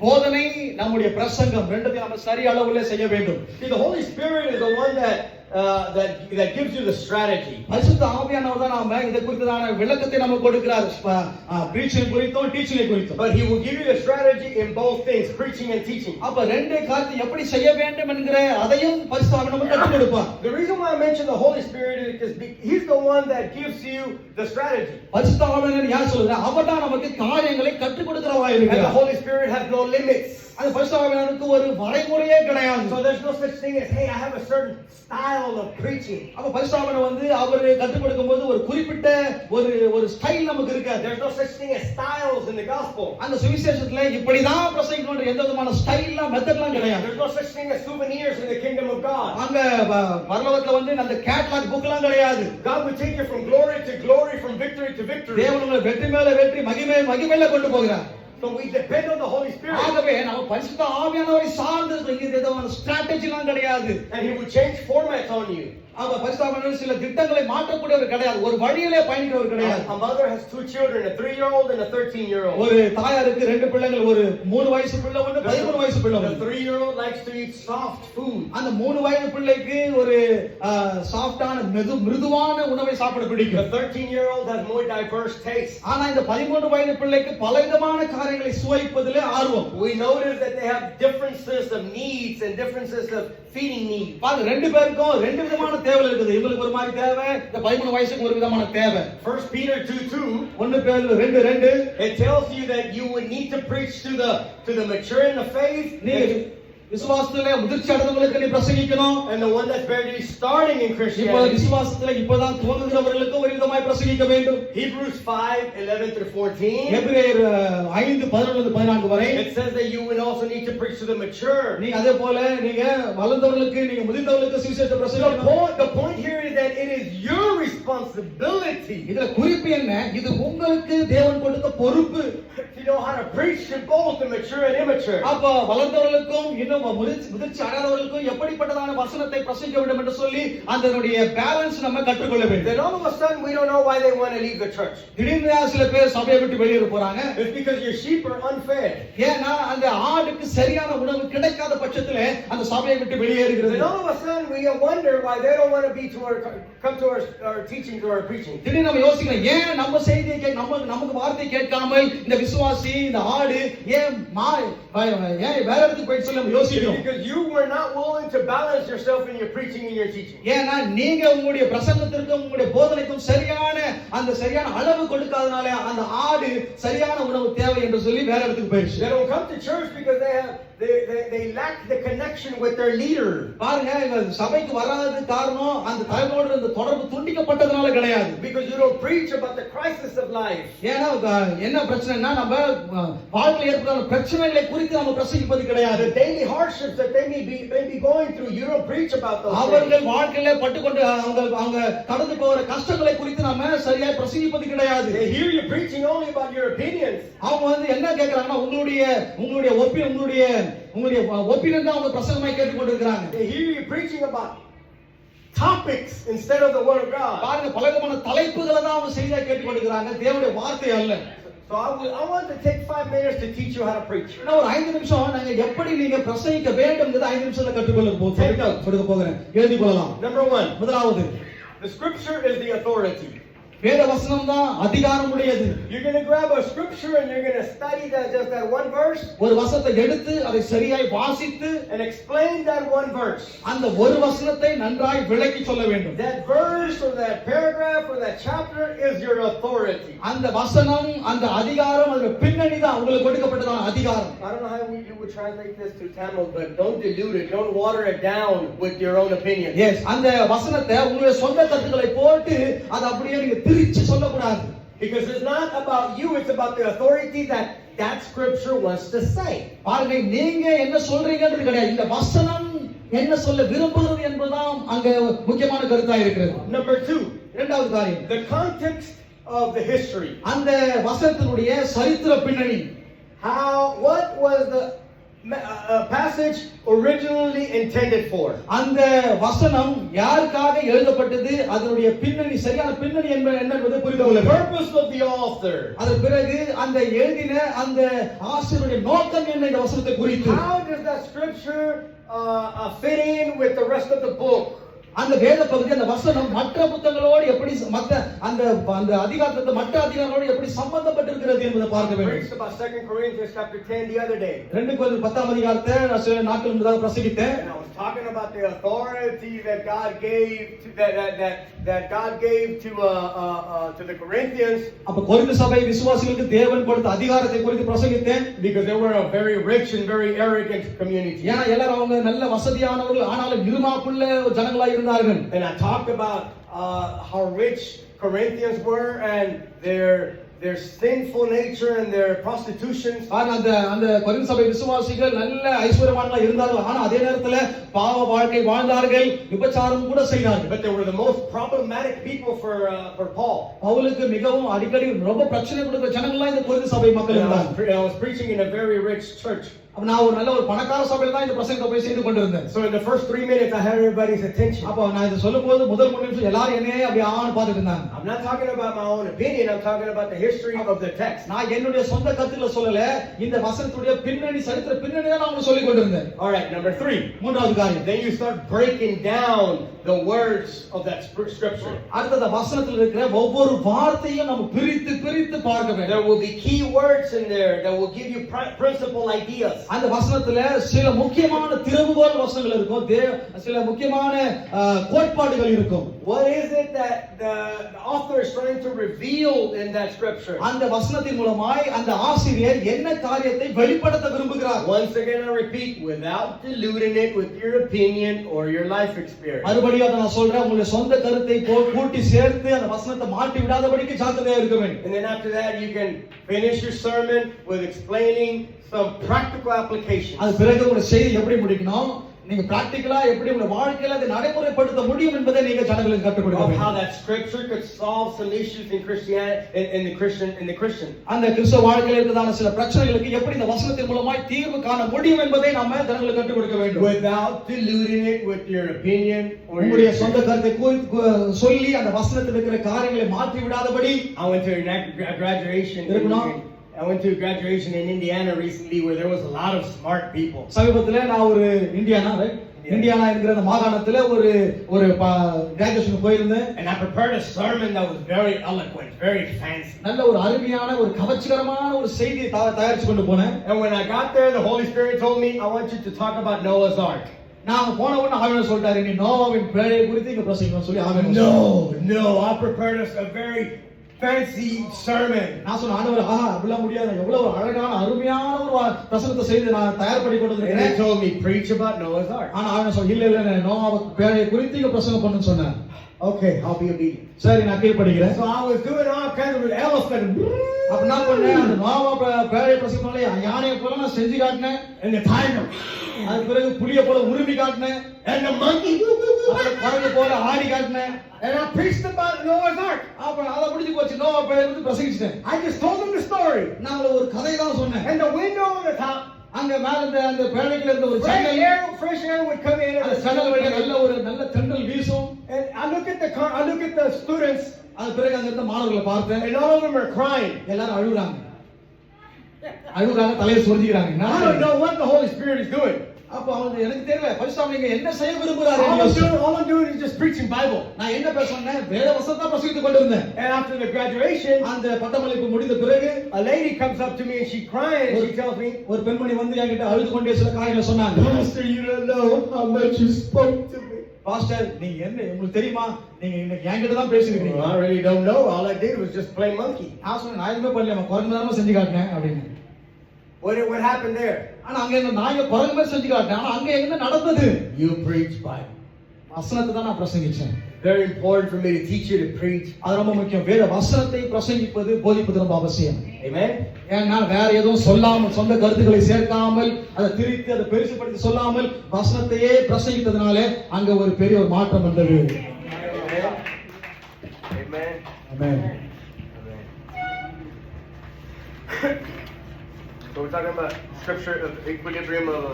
போதனை, நம்முடைய பிரசங்கம் ரெண்டுத்தையும் நம்ம சரி அளவுல செய்ய வேண்டும். See, the Holy Spirit is the one that gives you the strategy. பரிசுத்த ஆவியானவர் தான் நாம இத குறித்ததான விளக்கத்தை நமக்கு கொடுக்கிறார். பிரீச்சிங் குறித்தும் டீச்சிங் குறித்தும். But he will give you the strategy in both things, preaching and teaching. அப்ப ரெண்டு காரியத்தை எப்படி செய்ய வேண்டும் என்கிற அதையும் பரிசுத்த ஆவியானவர் நமக்கு கற்றுக் கொடுப்பார். The reason why I mention the Holy Spirit is because he's the one that gives you the strategy. பரிசுத்த ஆவியானவர் யார் சொல்றார்? அவர்தான் நமக்கு காரியங்களை கற்றுக் கொடுக்கிறவராய் And the இருக்கிறார். Holy Spirit has no limits. அது பரிசுத்த ஆவியானவருக்கு ஒரு வரைமுறையே கிடையாது. So there's no such thing as, hey, I have a certain style of preaching. அப்ப பரிசுத்த ஆவியானவர் வந்து அவர் கற்றுக் கொடுக்கும்போது ஒரு குறிப்பிட்ட ஒரு ஸ்டைல் நமக்கு இருக்காது. There's no such thing as styles in the gospel. அந்த சுவிசேஷத்துல இப்படிதான் பிரசங்கிக்கணும்ன்ற எந்த விதமான ஸ்டைல்லாம் மெத்தட்லாம் கிடையாது. There's no such thing as souvenirs in the kingdom of God. அங்க பரலோகத்துல வந்து அந்த கேட்டலாக் புக்லாம் கிடையாது. God will take you from glory to glory, from victory to victory. தேவன் உங்களை வெற்றி மேல வெற்றி, மகிமையில கொண்டு போகிறார். So we depend on the Holy Spirit. ஆகவே நம்ம பரிசுத்த ஆவியானவரை சார்ந்து இங்க ஏதாவது ஸ்ட்ராட்டஜிலாம் கிடையாது. And he will change formats on you. அவ பரிசுத்த ஆவியானவர் சில திட்டங்களை மாற்றக்கூடியவர் கிடையாது. ஒரு வழியிலே பயணிக்கிறவர் கிடையாது. A mother has 2 children, a 3-year-old and a 13-year-old. ஒரு தாயாருக்கு 2 பிள்ளைகள், ஒரு 3 வயசு பிள்ளை ஒன்று, 13 வயசு பிள்ளை The ஒன்று. 3-year-old likes to eat soft food. அந்த 3 வயது பிள்ளைக்கு ஒரு சாஃப்டான மிருதுவான உணவை சாப்பிட The பிடிக்கும். 13-year-old has more diverse tastes. ஆனா இந்த 13 வயது பிள்ளைக்கு பலவிதமான காரியங்களை சுவைப்பதிலே ஆர்வம். We notice that they have differences of needs and differences of feeding needs. பாருங்க, 2 பேருக்கும் 2 விதமான தேவை இருக்குது. இவங்களுக்கு ஒரு மாதிரி தேவை, இந்த 13 வயசுக்கு ஒரு விதமான தேவை. 1 Peter 2:2 1 பேதுரு 2:2 it tells you that you would need to preach to the mature in the faith. விசுவாசத்திலே முதிர்ச்சி அடைந்தவங்களுக்கு நீ பிரசங்கிக்கணும். And the one that's barely starting in இப்போ Christianity. விசுவாசத்திலே இப்பதான் துவங்குகிறவர்களுக்கு ஒரு விதமாய் பிரசங்கிக்க வேண்டும். Hebrews 5:11-14. எபிரேயர் 5:11-14 வரை It says that you will also need to preach to the mature. நீ அதே போல நீங்க வளர்ந்தவர்களுக்கு நீங்க முதிர்ந்தவர்களுக்கு சுவிசேஷத்தை பிரசங்கிக்கணும். The point here is that it is your responsibility. இதுல குறிப்பு என்ன? இது உங்களுக்கு தேவன் கொடுத்த பொறுப்பு. You know how to preach to both the mature and immature. அப்ப வளர்ந்தவர்களுக்கும் இன்னும் முதிர்ச்சி அடையாதவர்களுக்கும் எப்படிப்பட்டதான வசனத்தை பிரசங்கிக்க வேண்டும் என்று சொல்லி அதனுடைய பேலன்ஸ் நம்ம கற்றுக்கொள்ள வேண்டும். Then all of a sudden we don't know why they want to leave the church. திடீர்னு சில பேர் சபையை விட்டு வெளியேற போறாங்க. It's because your sheep are unfed. ஏன்னா அந்த ஆடுக்கு சரியான உணவு கிடைக்காத பட்சத்திலே அந்த சபையை விட்டு வெளியேறுகிறது. Then all of a sudden we wonder why they don't want to be to come to our teaching, to our preaching. திடீர்னு நம்ம யோசிக்கிறோம், ஏன் நம்ம செய்தியை நமக்கு வார்த்தை கேட்காமல் இந்த விசுவாசி இந்த ஆடு ஏன் வேற இடத்துக்கு போயிட்டு சொல்லி நம்ம யோசிக்கிறோம். Because you were not willing to balance yourself in your preaching and your teaching. ஏன்னா நீங்க உங்களுடைய பிரசங்கத்திற்கும் உங்களுடைய போதனைக்கும் சரியான அளவு கொடுக்காதனால அந்த ஆடு சரியான உணவு தேவை என்று சொல்லி வேற இடத்துக்கு போயிடுச்சு. They don't come to church because they lack the connection with their leader. பாருங்க, இவங்க சபைக்கு வராதது காரணம் அந்த தலைவரோட அந்த தொடர்பு துண்டிக்கப்பட்டதனால கிடையாது. Because you don't preach about the crisis of life. ஏன்னா என்ன பிரச்சனைனா நம்ம வாழ்க்கையில் ஏற்படுற பிரச்சனைகளை குறித்து நம்ம பிரசங்கிப்பது கிடையாது. The daily hardships that they may be going through, you don't preach about those things. அவர்கள் வாழ்க்கையில பட்டுக்கொண்டு அவங்க கடந்து போகிற கஷ்டங்களை குறித்து நாம சரியா பிரசங்கிப்பது கிடையாது. They hear you preaching only about your opinions. அவங்க என்ன கேக்குறாங்கன்னா உங்களுடைய ஒப்பீனியன் தான் அவங்க பிரசங்கமாய் கேட்டுக்கொண்டிருக்கிறாங்க. They hear you preaching about topics instead of the word of God. பாருங்க, பலவிதமான தலைப்புகளை தான் அவங்க செய்தியா கேட்டுக்கொண்டிருக்கிறாங்க, தேவனுடைய வார்த்தை அல்ல. So I want to take 5 minutes to teach you how to preach. நான் ஒரு 5 நிமிஷம் நாங்க எப்படி நீங்க பிரசங்கிக்க வேண்டும்ங்கறது 5 நிமிஷத்துல கற்றுக்கொள்ள போகிறேன். எழுதிக் கொள்ளலாம். Number 1. முதலாவது, the scripture is the authority. வேத வசனம் தான் அதிகாரம் உடையது. You're going to grab a scripture and you're going to study just that one verse. ஒரு வசனத்தை எடுத்து அதை சரியாய் வாசித்து and explain that one verse. அந்த ஒரு வசனத்தை நன்றாய் விளக்கி சொல்ல வேண்டும். That verse or that paragraph or that chapter is your authority. அந்த வசனம், அந்த அதிகாரம், அந்த பின்னணி தான் உங்களுக்கு கொடுக்கப்பட்டதான அதிகாரம். I don't know how you would translate this to Tamil, but don't dilute it, don't water it down with your own opinion. Yes, அந்த வசனத்தை உங்களுடைய சொந்த கருத்துக்களை போட்டு அது அப்படியே நீங்க திரிச்சு சொல்ல கூடாது. Because it's not about you, it's about the authority that scripture wants to say. பாருங்க, நீங்க என்ன சொல்றீங்கன்றது கிடையாது, இந்த வசனம் என்ன சொல்ல விரும்புகிறது என்பதுதான் அங்க முக்கியமான கருத்தா இருக்கிறது. Number 2, இரண்டாவது காரியம், the context of the history. அந்த வசனத்தினுடைய சரித்திர பின்னணி. What was the passage originally intended for? அந்த வசனம் யாருக்காக எழுதப்பட்டது, அதனுடைய பின்னணி, சரியான பின்னணி என்பதை புரிந்து கொள்ள வேண்டும். Purpose of the author. அதன் பிறகு அந்த எழுதின அந்த ஆசிரியருடைய நோக்கம் என்ன இந்த வசனத்தை குறித்து. How does that scripture fit in with the rest of the book? அந்த வேத பகுதி, அந்த வசனம் மற்ற புத்தகங்களோடு எப்படி அந்த அதிகாரத்தை மற்ற அதிகாரங்களோடு எப்படி சம்பந்தப்பட்டிருக்கிறது என்பதை பார்க்க வேண்டும். I preached about 2 Corinthians chapter 10 the other day. 2 கொரிந்தியர் 10ஆம் அதிகாரத்தை நான் சில நாட்கள் முன்னதாக பிரசங்கித்தேன். And I was talking about the authority that God gave to the Corinthians. அப்ப கொரிந்து சபை விசுவாசிகளுக்கு தேவன் கொடுத்த அதிகாரத்தை குறித்து பிரசங்கித்தேன். Because they were a very rich and very arrogant community. ஏன்னா எல்லாரும் அவங்க நல்ல வசதியானவர்கள், ஆனாலும் இருமாப்புள்ள ஜனங்களாய் இருந்தார்கள். And I talked about how rich Corinthians were and their sinful nature and their prostitutions. அந்த கொரிந்து சபை விசுவாசிகள் நல்ல ஐஸ்வர்யவான்களா இருந்தார்கள், ஆனா அதே நேரத்துல பாவ வாழ்க்கை வாழ்ந்தார்கள், விபச்சாரம் கூட செய்தார்கள். But they were the most problematic people for Paul. பவுலுக்கு மிகவும் அடிக்கடி ரொம்ப பிரச்சனை கொடுக்கிற ஜனங்களா இந்த கொரிந்து சபை மக்கள் இருந்தாங்க. I was preaching in a very rich church. நான் ஒரு நல்ல ஒரு பணக்கார சபையில தான் இந்த பிரசங்கத்தை போய் செய்து கொண்டிருந்தேன். So in the first 3 minutes I had everybody's attention. அப்ப நான் இத சொல்லும்போது முதல் 3 நிமிஷம் எல்லாரும் என்னையே அப்படியே ஆன் பார்த்துட்டு இருந்தாங்க. I'm not talking about my own opinion, I'm talking about the history of the text. நான் என்னுடைய சொந்த கருத்துக்களை சொல்லல, இந்த வசனத்துடைய பின்னணி, சரித்திர பின்னணி தான் நான் சொல்லிக் கொண்டிருந்தேன். All right, number 3. மூன்றாவது காரியம், then you start breaking down the words of that scripture. அடுத்த வசனத்தில் இருக்கிற ஒவ்வொரு வார்த்தையும் நம்ம பிரித்து பார்க்க வேண்டும். There will be key words in there that will give you principal ideas. அந்த வசனத்துல சில முக்கியமான திறவுகோல் வசனங்கள் இருக்கும், சில முக்கியமான கோட்பாடுகள் இருக்கும். What is it that the author is trying to reveal in that scripture? அந்த வசனத்தின் மூலமாய் அந்த ஆசிரியர் என்ன காரியத்தை வெளிப்படுத்த விரும்புகிறார்? Once again I repeat, without diluting it with your opinion or your life experience. மறுபடியும் அதை நான் சொல்றேன், உங்களுடைய சொந்த கருத்தை கூட்டி சேர்த்து அந்த வசனத்தை மாட்டி விடாதபடிக்கு ஜாக்கிரதையா இருக்க வேண்டும். And then after that you can finish your sermon with explaining some practical applications. அது பிறகு உங்க செய்தி எப்படி முடிக்கணும், நீங்க பிராக்டிகலா எப்படி உங்க வாழ்க்கையில அதை நடைமுறைப்படுத்த முடியும் என்பதை நீங்க ஜனங்களுக்கு கற்றுக் கொடுக்க வேண்டும். How that scripture could solve some issues in Christianity in the Christian. அந்த கிறிஸ்தவ வாழ்க்கையில இருக்கிறதான சில பிரச்சனைகளுக்கு எப்படி இந்த வசனத்தின் மூலமாய் தீர்வு காண முடியும் என்பதை நாம ஜனங்களுக்கு கற்றுக் கொடுக்க வேண்டும். Without diluting it with your opinion or உங்களுடைய சொந்த கருத்தை சொல்லி அந்த வசனத்தில் இருக்கிற காரியங்களை மாற்றி விடாதபடி. I went to a graduation. I went to a graduation in Indiana recently where there was a lot of smart people. சமீபத்துல நான் ஒரு இந்தியானா என்கிற அந்த மாகாணத்துல ஒரு கிராஜுவேஷன் போயிருந்தேன். And I prepared a sermon that was very eloquent, very fancy. நல்ல ஒரு அருமையான ஒரு கவர்ச்சிகரமான ஒரு செய்தியை தயாரிச்சு கொண்டு போனேன். And when I got there, the Holy Spirit told me, I want you to talk about Noah's Ark. நான் போன உடனே ஆவியானவர் சொல்றாரு, நீ நோவாவின் பேழையை குறித்து இங்க பிரசங்கிக்கணும்னு சொல்லி ஆவியானவர். No, I prepared a very fancy sermon. நான் சொன்ன ஆண்டவர், அப்படிலாம் முடியாது, எவ்வளவு அழகான அருமையான ஒரு பிரசங்கத்தை செய்து நான் தயார் பண்ணி கொண்டு வந்திருக்கேன். And he told me preach about Noah's Ark. ஆனா அவன் சொல்ல, இல்ல நோவாவின் பேழையை குறித்து இங்க பிரசங்கம் பண்ணுன்னு சொன்னேன். Okay, I'll be obedient. சரி, நான் கீழ்ப்படிக்கிறேன். So I was doing all kinds of elephant. அப்ப நான் பண்ணேன், அந்த நோவா பேழையை பிரசங்கனாலே யானையை போல நான் செஞ்சு காட்டினேன். And the tiger. அது பிறகு புலியை போல உருமி காட்டினேன். And the monkey. குரங்கு போல ஆடி காட்டினேன். And I preached about Noah's Ark. அப்ப அதை முடிஞ்சு போச்சு, நோவா பேழையை குறித்து பிரசங்கிச்சிட்டேன். I just told them the story. நான் ஒரு கதை தான் சொன்னேன். And the window on the top. அங்க மேல அந்த பேழைக்குள்ள இருந்த ஒரு ஜன்னல், fresh air would come in. அந்த ஜன்னல் வழியா நல்ல தென்றல் வீசும். And I look at the students. அது பிறகு அங்க இருந்த மாணவர்களை பார்த்தேன். And all of them are crying. எல்லாரும் அழுகுறாங்க, தலையை சொரிஞ்சுக்கிறாங்க. I don't know what the Holy Spirit is doing. அப்ப அவங்க எனக்கு தெரியல, பரிசுத்தாவிங்க என்ன செய்ய விரும்புறாரு. All I'm doing is just preaching Bible. நான் என்ன பேசுறேன், வேத வசனத்தை பிரசங்கித்துக் கொண்டிருந்தேன். And after the graduation, அந்த பட்டமளிப்பு முடிந்த பிறகு a lady comes up to me and she crying and she tells me, ஒரு பெண்மணி வந்து என்கிட்ட அழுது கொண்டே சில காரியங்களை சொன்னாங்க. Pastor, you don't know how much you spoke to me. Pastor, நீங்க என்ன, உங்களுக்கு தெரியுமா, நீங்க இன்னைக்கு என்கிட்ட தான் பேசிருக்கீங்க. I really don't know. All I did was just play monkey. நான் சொன்னேன், நான் எதுவுமே பண்ணல, குரங்கு தான் செஞ்சு காட்டினேன் அப்படின்னு. What happened there? ஆனா அங்க என்ன, நான் குரங்கு மாதிரி செஞ்சு காட்டினேன். ஆனா அங்க என்ன நடந்தது? You preach Bible. வசனத்தை தான் நான் பிரசங்கிச்சேன். Very important for me to teach you to preach. அது ரொம்ப முக்கியம். வேத வசனத்தை பிரசங்கிப்பது, போதிப்பது ரொம்ப அவசியம். Amen. ஏன்னா வேற எதுவும் சொல்லாமல், சொந்த கருத்துக்களை சேர்க்காமல், அதை திரித்து அதை பெருசுபடுத்தி சொல்லாமல் வசனத்தையே பிரசங்கித்ததுனால அங்க ஒரு பெரிய ஒரு மாற்றம் வந்தது. Amen. Amen. So we're talking about scripture of equilibrium of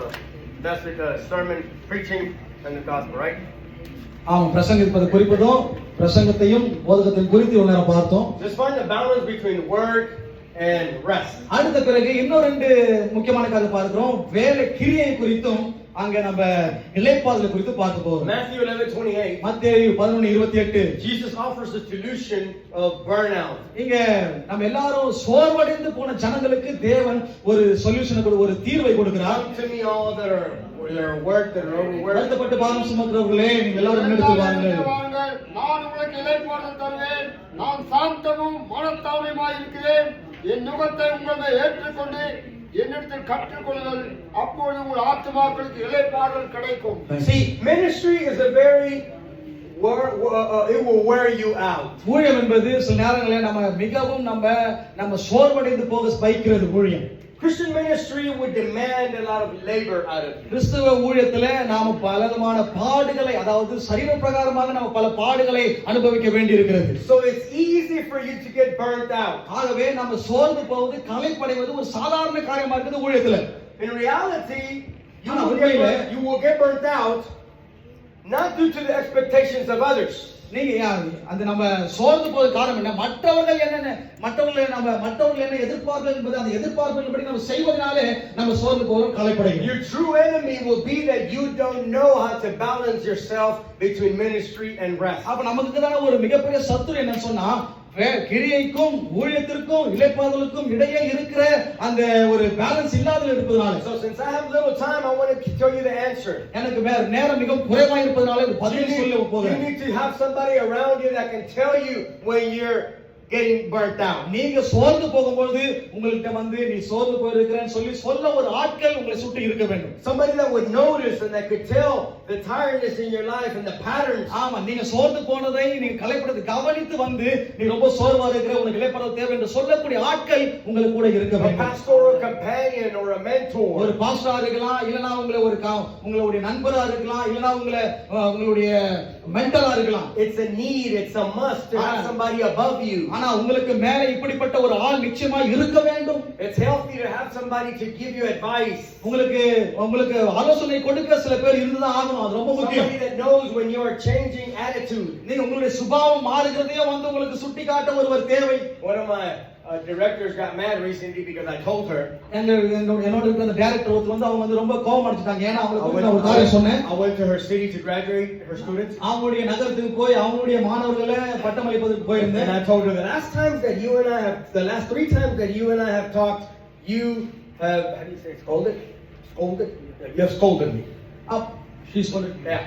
message, sermon, preaching, and the gospel, right? ஆமாம், பிரசங்கிப்பது குறிப்பதும் பிரசங்கத்தையும் போதகத்தையும் குறித்து ஒரு நேரம் பார்த்தோம். Just find the balance between work and rest. அடுத்த பிறகு இன்னும் ரெண்டு முக்கியமான காரியத்தை பார்க்கிறோம். வேலை கிரியை குறித்தும் அங்க நம்ம இளைப்பாறுதல் குறித்து பார்க்க போறோம். Matthew 11:28. மத்தேயு 11:28. Jesus offers a solution of burnout. இங்க நம்ம எல்லாரும் சோர்வடைந்து போன ஜனங்களுக்கு தேவன் ஒரு சொல்யூஷனை ஒரு தீர்வை கொடுக்கிறார். Come to me all that are worked and overworked. வருத்தப்பட்டு பாரம் சுமக்கிறவர்களே, நீங்கள் எல்லாரும் எடுத்து வாருங்கள். நான் உங்களுக்கு இளைப்பாறுதல் தருவேன். நான் சாந்தமும் மனத்தாழ்மையுமாய் இருக்கிறேன். என் நுகத்தை உங்களை ஏற்றுக்கொண்டு என்னிடத்தில் கற்றுக்கொள்ளுங்கள், அப்பொழுது உங்கள் ஆத்துமாக்களுக்கு இளைப்பாறுதல் கிடைக்கும். See, ministry is a very it will wear you out. ஊழியம் என்பது சில நேரங்களில் நம்ம மிகவும் நம்ம சோர்வடைந்து போக வைக்கிறது ஊழியம். Christian ministry would demand a lot of labor out of you. கிறிஸ்தவ ஊழியத்திலே நாம பலவிதமான பாடுகளை, அதாவது சரீர பிரகாரமாக நாம பல பாடுகளை அனுபவிக்க வேண்டியிருக்கிறது. So it's easy for you to get burnt out. ஆகவே நம்ம சோர்ந்து போவது, களைப்படைவது ஒரு சாதாரண காரியமா இருக்குது ஊழியத்துல. In reality, you will get burnt out not due to the expectations of others. நீங்க அந்த நம்ம சோர்ந்து போவது காரணம் என்ன? மற்றவர்கள் என்ன எதிர்பார்ப்பு என்பது, அந்த எதிர்பார்ப்புபடி நம்ம செய்வதனாலே நம்ம சோர்ந்து போகிறோம், களைப்படைகிறோம். Your true enemy will be that you don't know how to balance yourself between ministry and rest. அப்ப நமக்கு தான ஒரு மிகப்பெரிய சத்துரு என்னன்னு சொன்னா, கிரியைக்கும் ஊழியத்திற்கும் இளைப்பாறுதலுக்கும் இடையே இருக்கிற அந்த ஒரு பேலன்ஸ் இல்லாத இருப்பதனால So since I have little time, I want to tell you the answer. எனக்கு நேரம் மிகவும் குறைவாக இருப்பதனால இது பதில் சொல்ல You போகிறேன். need to have somebody around you that can tell you when you're getting burnt out. நீங்க சோர்ந்து போகும்போது உங்கள்கிட்ட வந்து நீ சோர்ந்து போயிருக்கிறேன்னு சொல்லி சொல்ல ஒரு ஆட்கள் உங்களை சுற்றி இருக்க வேண்டும். Somebody that would notice and that could tell the tiredness in your life and the patterns. ஆமா, நீங்க சோர்ந்து போனதை நீங்க கலைப்படுத்தி கவனித்து வந்து நீ ரொம்ப சோர்வா இருக்கிற, உனக்கு இளைப்பாற தேவை என்று சொல்லக்கூடிய ஆட்கள் உங்களுக்கு கூட இருக்க A வேண்டும். pastoral companion or a mentor. ஒரு பாஸ்டரா இருக்கலாம், இல்லனா உங்களுடைய நண்பரா இருக்கலாம், இல்லனா உங்களுடைய மென்டரா இருக்கலாம். It's a need, it's a must to have somebody above you. ஆனா உங்களுக்கு மேல இப்படிப்பட்ட ஒரு ஆள் நிச்சயமா இருக்க வேண்டும். It's healthy to have somebody to give you advice. உங்களுக்கு ஆலோசனை கொடுக்க சில பேர் இருந்துதான் ஆகணும். அது ரொம்ப முக்கியம். Somebody that knows when you are changing attitude. நீங்க உங்களுடைய சுபாவம் மாறுகிறதையே வந்து உங்களுக்கு சுட்டி காட்ட ஒருவர் தேவை. One of my directors got mad recently because I told her. என்னோட இருக்கிற டைரக்டர் ஒருத்தர் வந்து அவங்க வந்து ரொம்ப கோவம் அடிச்சிட்டாங்க. ஏன்னா அவங்களுக்கு நான் ஒரு காரியம் சொன்னேன். I went to her city to graduate her students. அவங்களுடைய நகரத்துக்கு போய் அவங்களுடைய மாணவர்களை பட்டமளிப்பதற்கு போயிருந்தேன். And I told her the last 3 times that you and I have talked, you have, how do you say, scolded? You have scolded me. She scolded me. Yeah.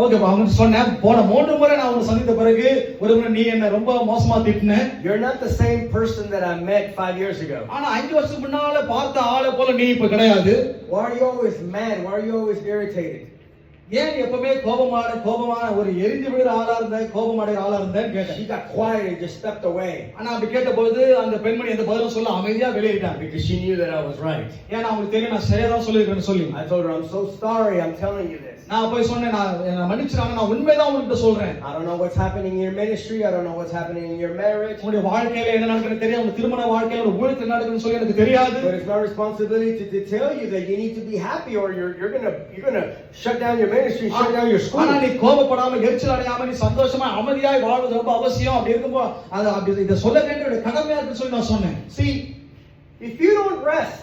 Okay, அவங்க சொன்னேன், போன 3 முறை நான் உன்னை சந்தித்த பிறகு ஒரு முறை நீ என்ன ரொம்ப மோசமா திட்டின. You're not the same person that I met 5 years ago. ஆனா 5 வருஷத்துக்கு முன்னால பார்த்த ஆளை போல நீ இப்ப கிடையாது. Why are you always mad? Why are you always irritated? ஏன் எப்பவுமே கோபமான ஒரு எரிஞ்சு விடுற ஆளா இருந்த, கோபமடைகிற ஆளா இருந்தேன்னு கேட்டேன். She got quiet and just stepped away. ஆனா அப்படி கேட்டபோது அந்த பெண்மணி எந்த பதிலும் சொல்ல அமைதியா வெளியேறிட்டாங்க. Because she knew that I was right. ஏன்னா அவங்களுக்கு தெரியும் நான் சரியா தான் சொல்லிருக்கேன்னு சொல்லி. I told her, I'm so sorry, I'm telling you this. நான் போய் சொன்னேன், நான் மன்னிச்சிராங்க, நான் உண்மைதான் உன்கிட்ட சொல்றேன். I don't know what's happening in your ministry, I don't know what's happening in your marriage. உங்களுடைய வாழ்க்கையில என்ன நடக்குதுன்னு தெரியாது, உங்க திருமண வாழ்க்கையில ஒரு ஊழியத்துல என்ன நடக்குதுன்னு சொல்லி எனக்கு தெரியாது. But it's my responsibility to tell you that you need to be happy or you're going to shut down your ministry, shut down your school. ஆனா நீ கோபப்படாம எரிச்சல் அடையாம நீ சந்தோஷமா அமைதியாய் வாழ்வது ரொம்ப அவசியம். அப்படி இருக்கும்போது அது அப்படி இத சொல்ல வேண்டிய கடமையா இருக்குன்னு சொல்லி நான் சொன்னேன். See, if you don't rest,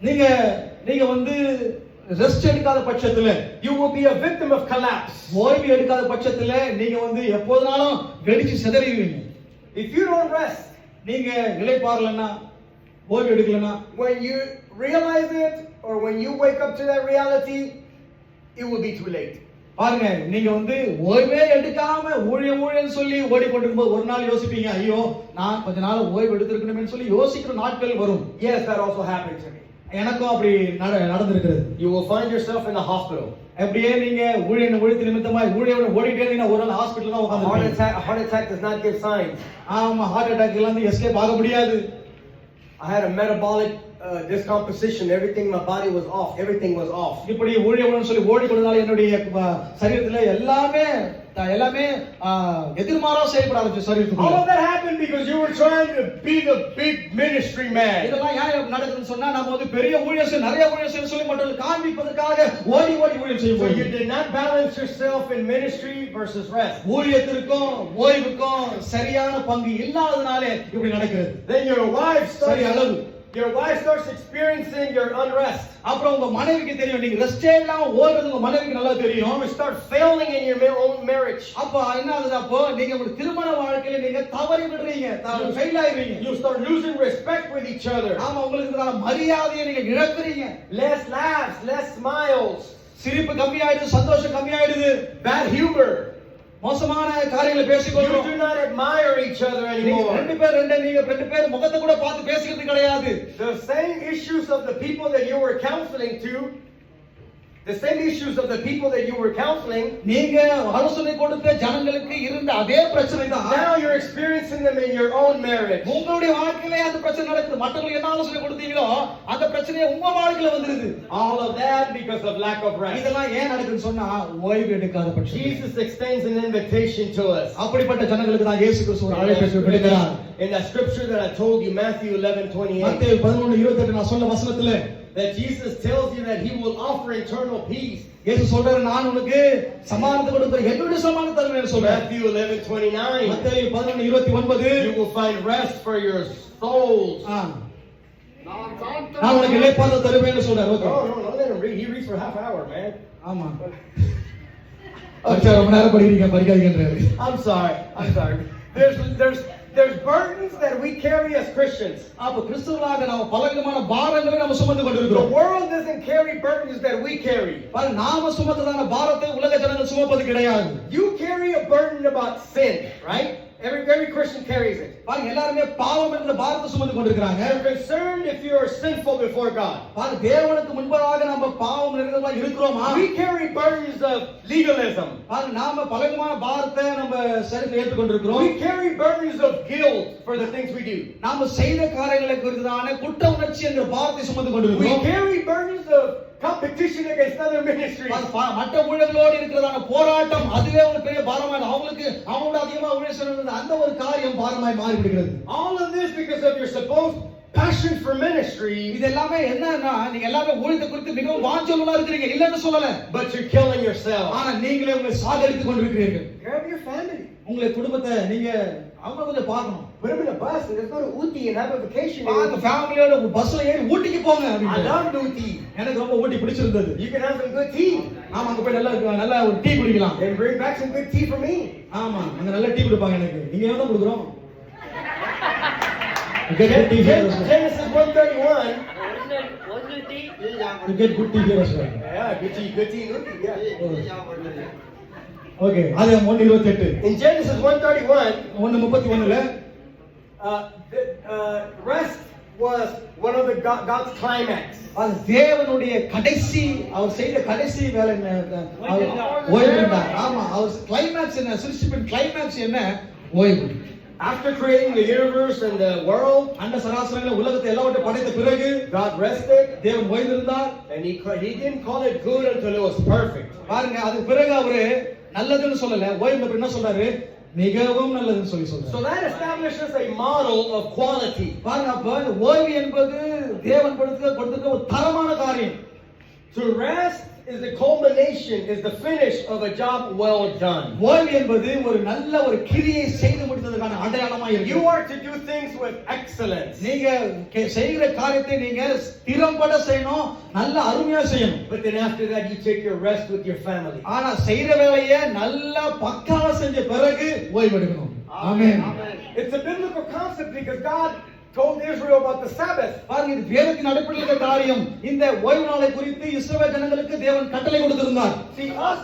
நீங்க வந்து ரெஸ்ட் எடுக்காத பட்சத்துல you will be a victim of collapse. ஓய்வு எடுக்காத பட்சத்துல நீங்க வந்து எப்போதுனாலும் வெடிச்சு சிதறிடுவீங்க. If you don't rest, நீங்க இளைப்பாறலன்னா, ஓய்வு எடுக்கலன்னா, when you realize it or when you wake up to that reality, it will be too late. பாருங்க, நீங்க வந்து ஓய்வே எடுக்காம ஊழியம் சொல்லி ஓடிக்கொண்டிருக்கும்போது ஒரு நாள் யோசிப்பீங்க, ஐயோ நான் கொஞ்ச நாள் ஓய்வு எடுத்திருக்கணுமே சொல்லி யோசிக்கிற நாட்கள் வரும். Yes, that also happened to me. எனக்கும் அப்படி நடந்திருக்கிறது. You will find yourself in the hospital. அப்படியே நீங்க ஊழியத்து நிமித்தமா ஓடிட்டே இருந்தீங்கன்னா ஒரு நாள் ஹாஸ்பிடல்ல தான் உட்கார்ந்திருப்பீங்க. Heart attack does not give signs. ஆமா, ஹார்ட் அட்டாக்ல இருந்து எஸ்கேப் ஆக முடியாது. I had a metabolic discomposition. Everything, my body was off. Everything was off. இப்படி ஊழியம்னு சொல்லி ஓடிக்கொண்டதால என்னுடைய சரீரத்துல எல்லாமே எதிர்மாறா செயல்பட ஆரம்பிச்சு சரீரத்துக்குள்ள. All of that happened because you were trying to be the big ministry man. இதெல்லாம் ஏன் நடக்குதுன்னு சொன்னா, நம்ம வந்து பெரிய ஊழியம் நிறைய ஊழியம் சொல்லி மட்டும் காண்பிப்பதற்காக ஓடி ஊழியம் செய்யும். So you did not balance yourself in ministry versus rest. ஊழியத்திற்கும் ஓய்வுக்கும் சரியான பங்கு இல்லாதனால இப்படி நடக்கிறது. Then your wife starts experiencing your unrest. அப்புறம் உங்க மனைவிக்கு தெரியும், நீங்க ரெஸ்டே இல்லாம ஓடுறது உங்க மனைவிக்கு நல்லா தெரியும். You start failing in your own marriage. அப்ப என்ன ஆகுது, அப்போ நீங்க உங்க திருமண வாழ்க்கையில நீங்க தவறி விடுறீங்க, fail ஆயிடுறீங்க. You start losing respect with each other. ஆமா, உங்களுக்கு மரியாதையை நீங்க இழக்குறீங்க. Less laughs, less smiles. சிரிப்பு கம்மியாயிடுது, சந்தோஷம் கம்மியாயிடுது. Bad humor. மோசமான காரியங்களை பேசிக்கொள்றோம். You do not admire each other anymore. ரெண்டு பேர் முகத்தை கூட பார்த்து பேசிக்கிறது கிடையாது. The same issues of the people that you were counseling to, the same issues of the people that you were counseling, நீங்க ஆலோசனை கொடுத்த ஜனங்களுக்கு இருந்த அதே பிரச்சனை தான் now you're experiencing them in your own marriage. உங்களுடைய வாழ்க்கையிலே அந்த பிரச்சனை நடக்குது. மற்றவங்களுக்கு என்ன ஆலோசனை கொடுத்தீங்களோ அந்த பிரச்சனை உங்க வாழ்க்கையில வந்துருது. All of that because of lack of rest. இதெல்லாம் ஏன் நடக்குதுன்னு சொன்னா, ஓய்வு எடுக்காத பட்சம். Jesus extends an invitation to us. அப்படிப்பட்ட ஜனங்களுக்கு தான் இயேசு கிறிஸ்து ஒரு அழைப்பு விடுக்கிறார். In that scripture that I told you, Matthew 11:28. மத்தேயு 11:28 நான் சொன்ன வசனத்திலே that Jesus tells you that he will offer eternal peace. இயேசு சொல்றாரு, நான் உனக்கு சமாதானத்தை கொடுக்கிறேன், என்னுடைய சமாதானத்தை தருவேன்னு சொல்றாரு. Matthew 11:29. மத்தேயு 11:29 you will find rest for your souls. நான் உனக்கு இளைப்பாறுதலை தருவேன்னு சொல்றாரு. Okay. No, let him read. He reads for half hour, man. ஆமா. அச்சா ரொம்ப நேரம் படிக்கிறீங்க, படிக்காதீங்கன்றாரு. I'm sorry. There's there's burdens that we carry as Christians. அப்ப கிறிஸ்தவர்களாக நாம பலவிதமான பாரங்களை நாம சுமந்து The கொண்டிருக்கிறோம். world doesn't carry burdens that we carry. பாருங்க, நாம சுமந்ததான பாரத்தை உலக ஜனங்கள் சுமப்பது கிடையாது. You carry a burden about sin, right? Every Christian carries it. பாருங்க, எல்லாருமே பாவம் என்ற பாரத்தை சுமந்து கொண்டிருக்கிறாங்க. You're concerned if you are sinful before God. பாருங்க, தேவனுக்கு முன்பாக நம்ம பாவம் நிறைந்தவா இருக்கிறோமா? We carry burdens of legalism. பாருங்க, நாம பலவிதமான பாரத்தை நம்ம சரித்து ஏற்றுக்கொண்டிருக்கிறோம். We carry burdens of guilt for the things we do. நாம செய்த காரியங்களை குறித்தான குற்ற உணர்ச்சி என்ற பாரத்தை சுமந்து We கொண்டிருக்கிறோம். carry burdens of competition against other ministries. மற்ற ஊழியர்களோடு இருக்கிறதான போராட்டம் அதுவே ஒரு பெரிய பாரமாய் அவங்களுக்கு அவங்களோட அதிகமா ஊழியம் செய்யறது அந்த ஒரு காரியம் பாரமாய் மாறிவிடுகிறது. All of this because of your supposed passion for ministry. இது எல்லாமே என்னன்னா நீங்க எல்லாமே ஊழியத்தை குறித்து மிகவும் வாஞ்சலா இருக்கிறீங்க, இல்லன்னு சொல்லல. But you're killing yourself. ஆனா நீங்களே உங்களை சாகடித்துக் கொண்டிருக்கிறீர்கள். Grab your family. உங்களை குடும்பத்தை நீங்க அவங்க கொஞ்சம் பார்க்கணும். Put them in a bus and let's go to Ooty and have a vacation. அந்த ஃபேமிலியோட பஸ்ல ஏறி ஊட்டிக்கு போங்க I அப்படின்னு. love Ooty. எனக்கு ரொம்ப ஊட்டி பிடிச்சிருந்தது. You can have some good tea. ஆமா, அங்க போய் நல்ல ஒரு டீ குடிக்கலாம். And bring back some good tea for me. ஆமா, அங்க நல்ல டீ கொடுப்பாங்க எனக்கு. நீங்க என்ன கொடுக்குறோம்? Genesis 1:31. You get good tea here as well. Yeah, good tea in Ooty. Yeah. Okay, அது 1:28. In Genesis 1:31, 1:31ல rest was one of the God's climax. அது தேவனுடைய கடைசி அவர் செய்த கடைசி வேலை ஓய்வு. ஆமா, அவர் கிளைமாக்ஸ் என்ன, சிருஷ்டிப்பின் கிளைமாக்ஸ் என்ன? ஓய்வு. After creating the universe and the world, அந்த சராசரங்களை உலகத்தை எல்லாவற்றையும் படைத்த பிறகு God rested, தேவன் ஓய்ந்திருந்தார். and he didn't call it good until it was perfect. பாருங்க, அதுக்கு பிறகு அவரு நல்லதுன்னு சொல்லல, ஓய்வு என்ன சொல்றாரு? மிகவும் நல்லதுன்னு சொல்றாரு. So that establishes a model of quality. பாருங்க, அப்ப ஓய்வு என்பது தேவன் கொடுத்திருக்க ஒரு தரமான காரியம். To rest is the culmination, is the finish of a job well done. ஓய்வு என்பது ஒரு நல்ல ஒரு கிரியை செய்து முடித்ததற்கான அடையாளமா இருக்கு. You are to do things with excellence. நீங்க செய்கிற காரியத்தை நீங்க திறம்பட செய்யணும், நல்ல அருமையா செய்யணும். But then after that you take your rest with your family. ஆனா செய்யற வேலையை நல்ல பக்காவா செஞ்ச பிறகு ஓய்வு எடுக்கணும். ஆமென். It's a biblical concept because God told Israel about the Sabbath. பாருங்க, இது வேதத்தின் அடிப்படையில் இருக்கிற காரியம். இந்த ஓய்வு நாளை குறித்து இஸ்ரவேல் ஜனங்களுக்கு தேவன் கட்டளை கொடுத்திருந்தார். See, us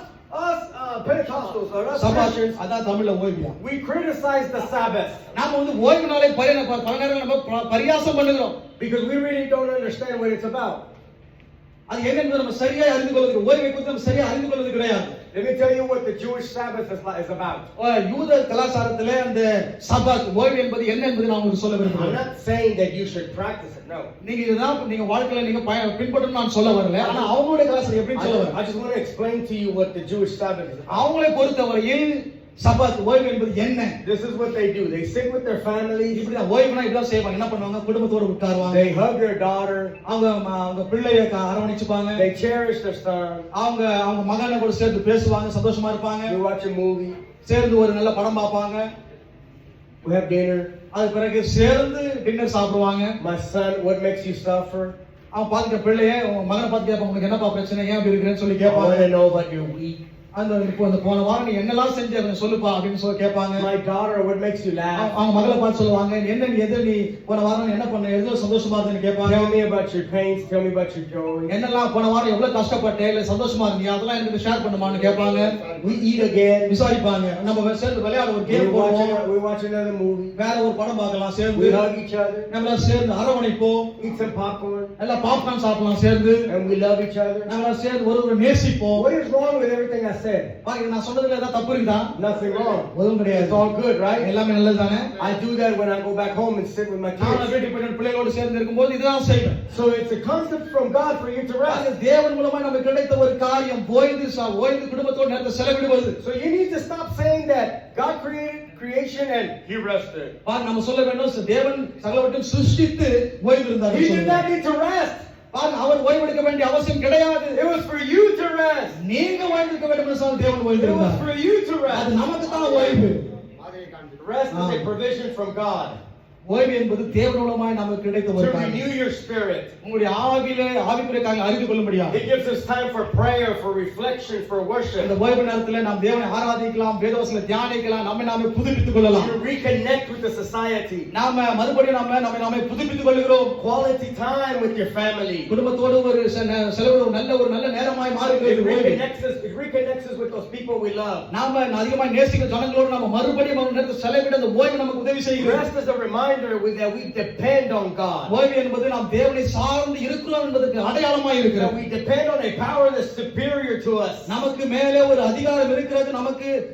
Pentecostals or us Shabad, Christians, அதான் தமிழ்ல ஓய்வு. we criticize the Sabbath நாம வந்து ஓய்வு நாளை பல நேரங்கள் நம்ம பரியாசம் பண்ணுகிறோம். because we really don't understand what it's about. அது என்னன்னு நம்ம சரியா அறிந்து கொள்வது, ஓய்வை குறித்து நம்ம சரியா அறிந்து கொள்வது கிடையாது. Let me tell you what the Jewish Sabbath is about. யூத கலாச்சாரத்திலே அந்த சபாத் ஓய்வு என்பது என்ன என்பதை நான் உங்களுக்கு சொல்ல I'm விரும்புகிறேன். not saying that you should practice it. No. நீங்க இதுதான் நீங்க வாழ்க்கையில நீங்க பின்பற்றணும் நான் சொல்ல வரல. ஆனா அவங்களுடைய கலாச்சாரம் எப்படின்னு சொல்ல வரேன். I just want to explain to you what the Jewish Sabbath is about. அவங்களை பொறுத்தவரையில் சபாத் ஓய்வு என்பது என்ன? This is what they do. They sit with their families. இப்படிதான் ஓய்வுனா இப்படிதான் செய்வாங்க. என்ன பண்ணுவாங்க? குடும்பத்தோட உட்காருவாங்க. They hug their daughter. அவங்க பிள்ளையை அரவணைச்சுப்பாங்க. They cherish their son. அவங்க மகனை கூட சேர்ந்து பேசுவாங்க, சந்தோஷமா இருப்பாங்க. We watch a movie. சேர்ந்து ஒரு நல்ல படம் பார்ப்பாங்க. We have dinner. அது பிறகு சேர்ந்து டின்னர் சாப்பிடுவாங்க. My son, what makes you suffer? அவன் பாத்துக்க பிள்ளைய மகனை பார்த்து கேட்பான், உங்களுக்கு என்னப்பா பிரச்சனை, ஏன் அப்படி இருக்கிறேன்னு சொல்லி I கேட்பாங்க. want to know about your week. அந்த போன வாரம் நீ என்னெல்லாம் செஞ்ச சொல்லுப்பா அப்படின்னு சொல்லி கேட்பாங்க. My daughter, what makes you laugh? அவங்க மகளை பார்த்து சொல்லுவாங்க, நீ போன வாரம் என்ன பண்ண, எவ்வளவு சந்தோஷமா இருந்தேன்னு கேட்பாங்க. Tell me about your pains. Tell me about your joy. என்னெல்லாம் போன வாரம் எவ்வளவு கஷ்டப்பட்டே இல்ல சந்தோஷமா இருந்தியா, அதெல்லாம் எனக்கு ஷேர் பண்ணுமான்னு கேட்பாங்க. We eat again. விசாரிப்பாங்க. நம்ம சேர்ந்து விளையாட ஒரு கேம் போடுவோம். We watch another movie. வேற ஒரு படம் பார்க்கலாம் சேர்ந்து. We hug each other. நம்மள சேர்ந்து அரவணைப்போம். Eat some popcorn. எல்லாம் பாப்கார்ன் சாப்பிடலாம் சேர்ந்து. And we love each other. நம்மள சேர்ந்து ஒரு நேசிப்போம். What is wrong with everything I said? பாருங்க, நான் சொன்னதுல ஏதாவது தப்பு இருக்குதா? Nothing wrong. ஒண்ணும் கிடையாது. It's all good, right? எல்லாமே நல்லது தானே? I do that when I go back home and sit with my நான் kids. வீட்டுக்கு போய் பிள்ளைகளோடு சேர்ந்து இருக்கும்போது இதுதான் செய்வேன். So it's a concept from God for you to rest. தேவன் மூலமா நமக்கு கிடைத்த ஒரு காரியம் ஓய்ந்து குடும்பத்தோடு நேரத்தை செலவிடுவது. So you need to stop saying that God created creation and He rested. பாருங்க, நம்ம சொல்ல வேண்டும், தேவன் சகலவற்றையும் சிருஷ்டித்து ஓய்வு இருந்தார். He did not need to rest. பாருங்க, அவர் ஓய்வு எடுக்க வேண்டிய அவசியம் கிடையாது. It was for you to rest. நீங்க ஓய்வு எடுக்க வேண்டும் என்று சொன்ன தேவன் ஓய்வு It was இருந்தார். for you to அது rest. நமக்கு தான் ஓய்வு. Rest is a provision from God. ஓய்வு என்பது தேவன் மூலமாய் நமக்கு கிடைத்த ஒரு to காரியம். renew your spirit. உங்களுடைய ஆவிக்குரிய காரியங்களை அறிந்து கொள்ளும்படியாக It gives us time for prayer, for reflection, for இந்த worship. ஓய்வு நேரத்துல நாம் தேவனை ஆராதிக்கலாம், வேதவசனங்களை தியானிக்கலாம், நாமே புதுப்பித்துக் கொள்ளலாம். To reconnect with the society. நாம மறுபடியும் நாமே புதுப்பித்துக் கொள்கிறோம். Quality time with your family. குடும்பத்தோடு ஒரு செலவு ஒரு நல்ல நேரமாய் It மாறுகிறது. reconnects us with those people we love. நாம அதிகமாக நேசிக்கிற ஜனங்களோடு நாம மறுபடியும் ஒரு நேரத்தை செலவிட அந்த ஓய்வு நமக்கு உதவி செய்கிறது. Rest is a reminder that we depend on God. ஓய்வு என்பது நாம் தேவனை சார்ந்து இருக்கிறோம் என்பதற்கு அடையாளமாய் That இருக்கிறது. we depend on a power that's superior to us. நமக்கு மேலே ஒரு அதிகாரம் இருக்கிறது,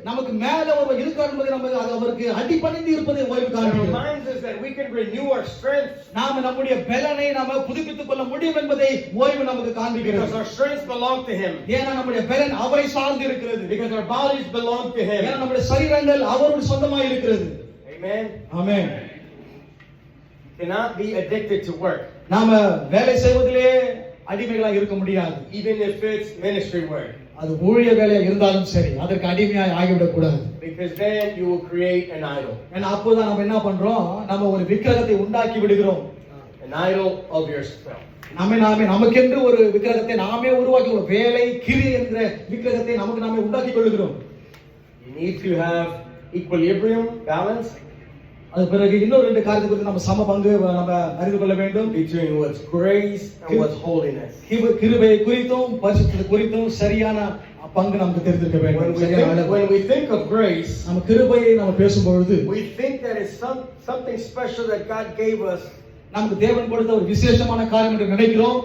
நமக்கு மேலே ஒரு இருக்கிறார் என்பதை நம்ம அவருக்கு அடிபணிந்து இருப்பதை ஓய்வு It காண்பிக்கிறது. reminds us that we can renew our strength நாம நம்முடைய பலனை நாம புதுப்பித்துக் கொள்ள முடியும் என்பதை ஓய்வு நமக்கு because காண்பிக்கிறது. our strengths belong to Him. ஏன்னா நம்முடைய பலன் அவரை சார்ந்து இருக்கிறது. Because our bodies belong to ஏன்னா Him. நம்முடைய சரீரங்கள் அவருடைய சொந்தமாய் இருக்கிறது. Amen. Amen. Cannot be addicted to work, நாம வேலை செய்வதிலே அடிமைகளா இருக்க முடியாது. even if it's ministry work, அது ஊழிய வேலையா இருந்தாலும் சரி, அதற்கு அடிமையாய் ஆகிவிடக் கூடாது. because then you will create an idol. ஏன்னா அப்போதான் நம்ம என்ன பண்றோம், நம்ம ஒரு விக்கிரகத்தை உண்டாக்கி விடுகிறோம். An idol of yourself. நமக்கென்று ஒரு விக்கிரகத்தை நாமே உருவாக்கி வேலை கிரி என்ற விக்கிரகத்தை நாமே உண்டாக்கி கொள்கிறோம். You need to have equilibrium, balance அது பிறகு இன்னொரு ரெண்டு காரியத்தை குறித்து நம்ம சம பங்கு நம்ம அறிந்து கொள்ள வேண்டும். between what's grace and what's holiness. கிருபை குறித்தும் பரிசுத்தத்தை குறித்தும் சரியான பங்கு நமக்கு தெரிந்திருக்க வேண்டும். When we think of grace, நம்ம கிருபையை நம்ம பேசும்பொழுது we think that it's something special that God gave us, நமக்கு தேவன் கொடுத்த ஒரு விசேஷமான காரியம் என்று நினைக்கிறோம்.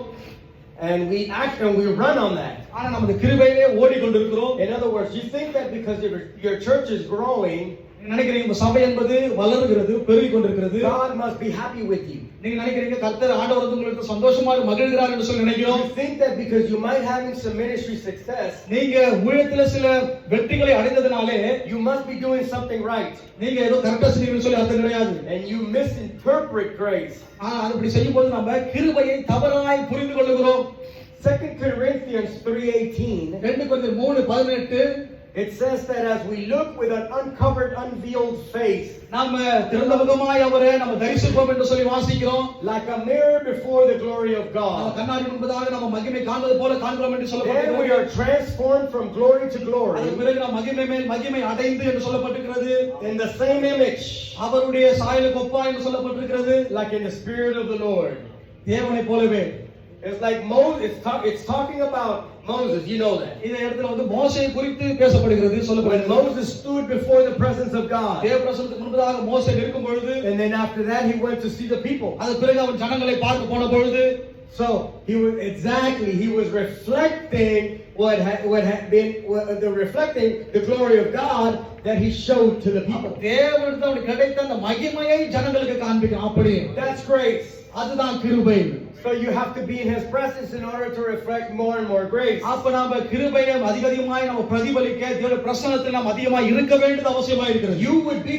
and we act and we run on that. ஆனா நம்ம கிருபையிலே ஓடிக்கொண்டிருக்கிறோம். In other words, you think that because your church is growing, நினைக்கிறீங்க உங்க சபை என்பது வளருகிறது, பெருகிக் கொண்டிருக்கிறது, God must be happy with you. நீங்க நினைக்கிறீங்க கர்த்தர் ஆண்டவர் உங்களுக்கு சந்தோஷமாக மகிழ்கிறார் என்று சொல்லி நினைக்கிறோம். You think that because you might having some ministry success, நீங்க ஊழியத்துல சில வெற்றிகளை அடைந்ததனாலே you must be doing something right, நீங்க ஏதோ கரெக்டா செய்யணும்னு சொல்லி அர்த்தம் கிடையாது. and you misinterpret grace. ஆனா அப்படி செய்யும்போது நம்ம கிருபையை தவறாய் புரிந்து கொள்கிறோம். 2 Corinthians 3:18, 2 கொரிந்தியர் 3:18 it says that as we look with an uncovered, unveiled face, நாம திறந்த முகமாய் அவரை நம்ம தரிசிப்போம் என்று சொல்லி வாசிக்கிறோம். like a mirror before the glory of நம்ம God, கண்ணாடி முன்பதாக நம்ம மகிமை காண்பது போல காண்கிறோம் என்று then we சொல்லப்பட்டிருக்கிறது. are transformed from glory to அதன் glory பிறகு நாம் மகிமை மேல் மகிமை அடைந்து என்று சொல்லப்பட்டிருக்கிறது. in the same image, அவருடைய சாயலுக்கு ஒப்பாய் என்று சொல்லப்பட்டிருக்கிறது. like in the Spirit of the Lord. தேவனை போலவே. It's like Moses, it's talking about Moses, you know that. இந்த இடத்துல மோசேயை குறித்து பேசப்படுகிறது, When சொல்லப்படுகிறது. Moses stood before the presence of God, தேவ பிரசன்னத்துக்கு முன்பதாக மோசே இருக்கும் பொழுது, and then after that he went to see the people. அதன் பிறகு அவன் ஜனங்களை பார்க்க போன பொழுது, So he was reflecting reflecting the glory of God that he showed to the people. தேவனிடத்தில் அவனுக்கு கிடைத்த அந்த மகிமையை ஜனங்களுக்கு காண்பிக்கும். அப்படி That's grace. அதுதான் கிருபை. So you have to be in his presence in order to reflect more and more grace. அப்ப நாம கிருபையை அதிகமாய் நம்ம பிரதிபலிக்க தேவனுடைய பிரசன்னத்தில் நாம் அதிகமாய் இருக்க வேண்டியது அவசியமாய் இருக்கிறது. You would be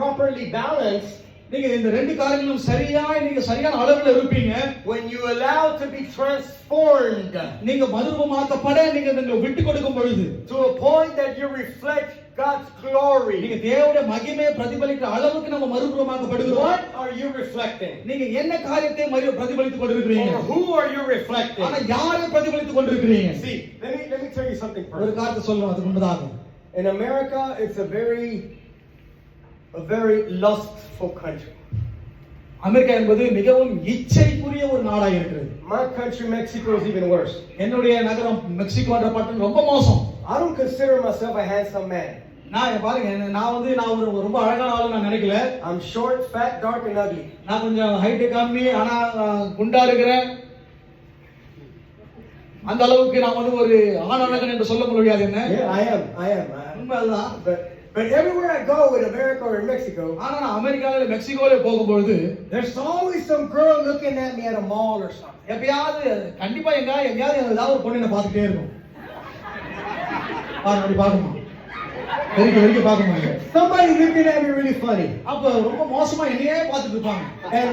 properly balanced நீங்க இந்த ரெண்டு காரியங்களும் சரியான அளவுல இருப்பீங்க when you allow to be transformed நீங்க மறுரூபமாக்கப்பட நீங்க விட்டு கொடுக்கும் பொழுது, to a point that you reflect God's glory. நீங்க தேவனுடைய மகிமையை பிரதிபலிக்கிற அளவுக்கு நம்ம மறுரூபமாக்கப்படுகிறோம். What are you reflecting? நீங்க என்ன காரியத்தை பிரதிபலித்துக் கொண்டிருக்கிறீங்க? Or who are you reflecting? ஆனா யாரை பிரதிபலித்துக் கொண்டிருக்கிறீங்க? See, let me tell you something ஒரு first. காரியத்தை சொல்லணும் அதுக்கு முன்னதாக. In America, it's a very lustful country. America என்பது மிகவும் இச்சைக்குரிய ஒரு நாடாக இருக்கிறது. My country, Mexico, is even worse. என்னுடைய நகரம் மெக்சிகோ என்ற பட்டணம் ரொம்ப மோசம். I don't consider myself a handsome man. நான் பாருங்க, நான் ஒரு ரொம்ப அழகான ஆளு நான் நினைக்கல. I'm short, fat, dark, and ugly. நான் கொஞ்சம் ஹைட் கம்மி, ஆனா குண்டா இருக்கிறேன். அந்த அளவுக்கு நான் ஒரு ஆணழகன் என்று சொல்ல முடியாது. என்ன? Yeah, I am. உண்மைதான். But everywhere I go in America or in Mexico, ஆனா நான் அமெரிக்கால மெக்சிகோல போகும்போது there's always some girl looking at me at a mall or something. எப்பயாவது கண்டிப்பா எங்கயாவது ஏதாவது ஒரு பொண்ணு என்ன பார்த்துட்டே இருக்கும். அப்படி பார்க்கணும். வரைக்கும் பார்க்கணும். Somebody looking at me really funny. அப்ப ரொம்ப மோசமா என்னையே பார்த்துட்டு இருப்பாங்க. And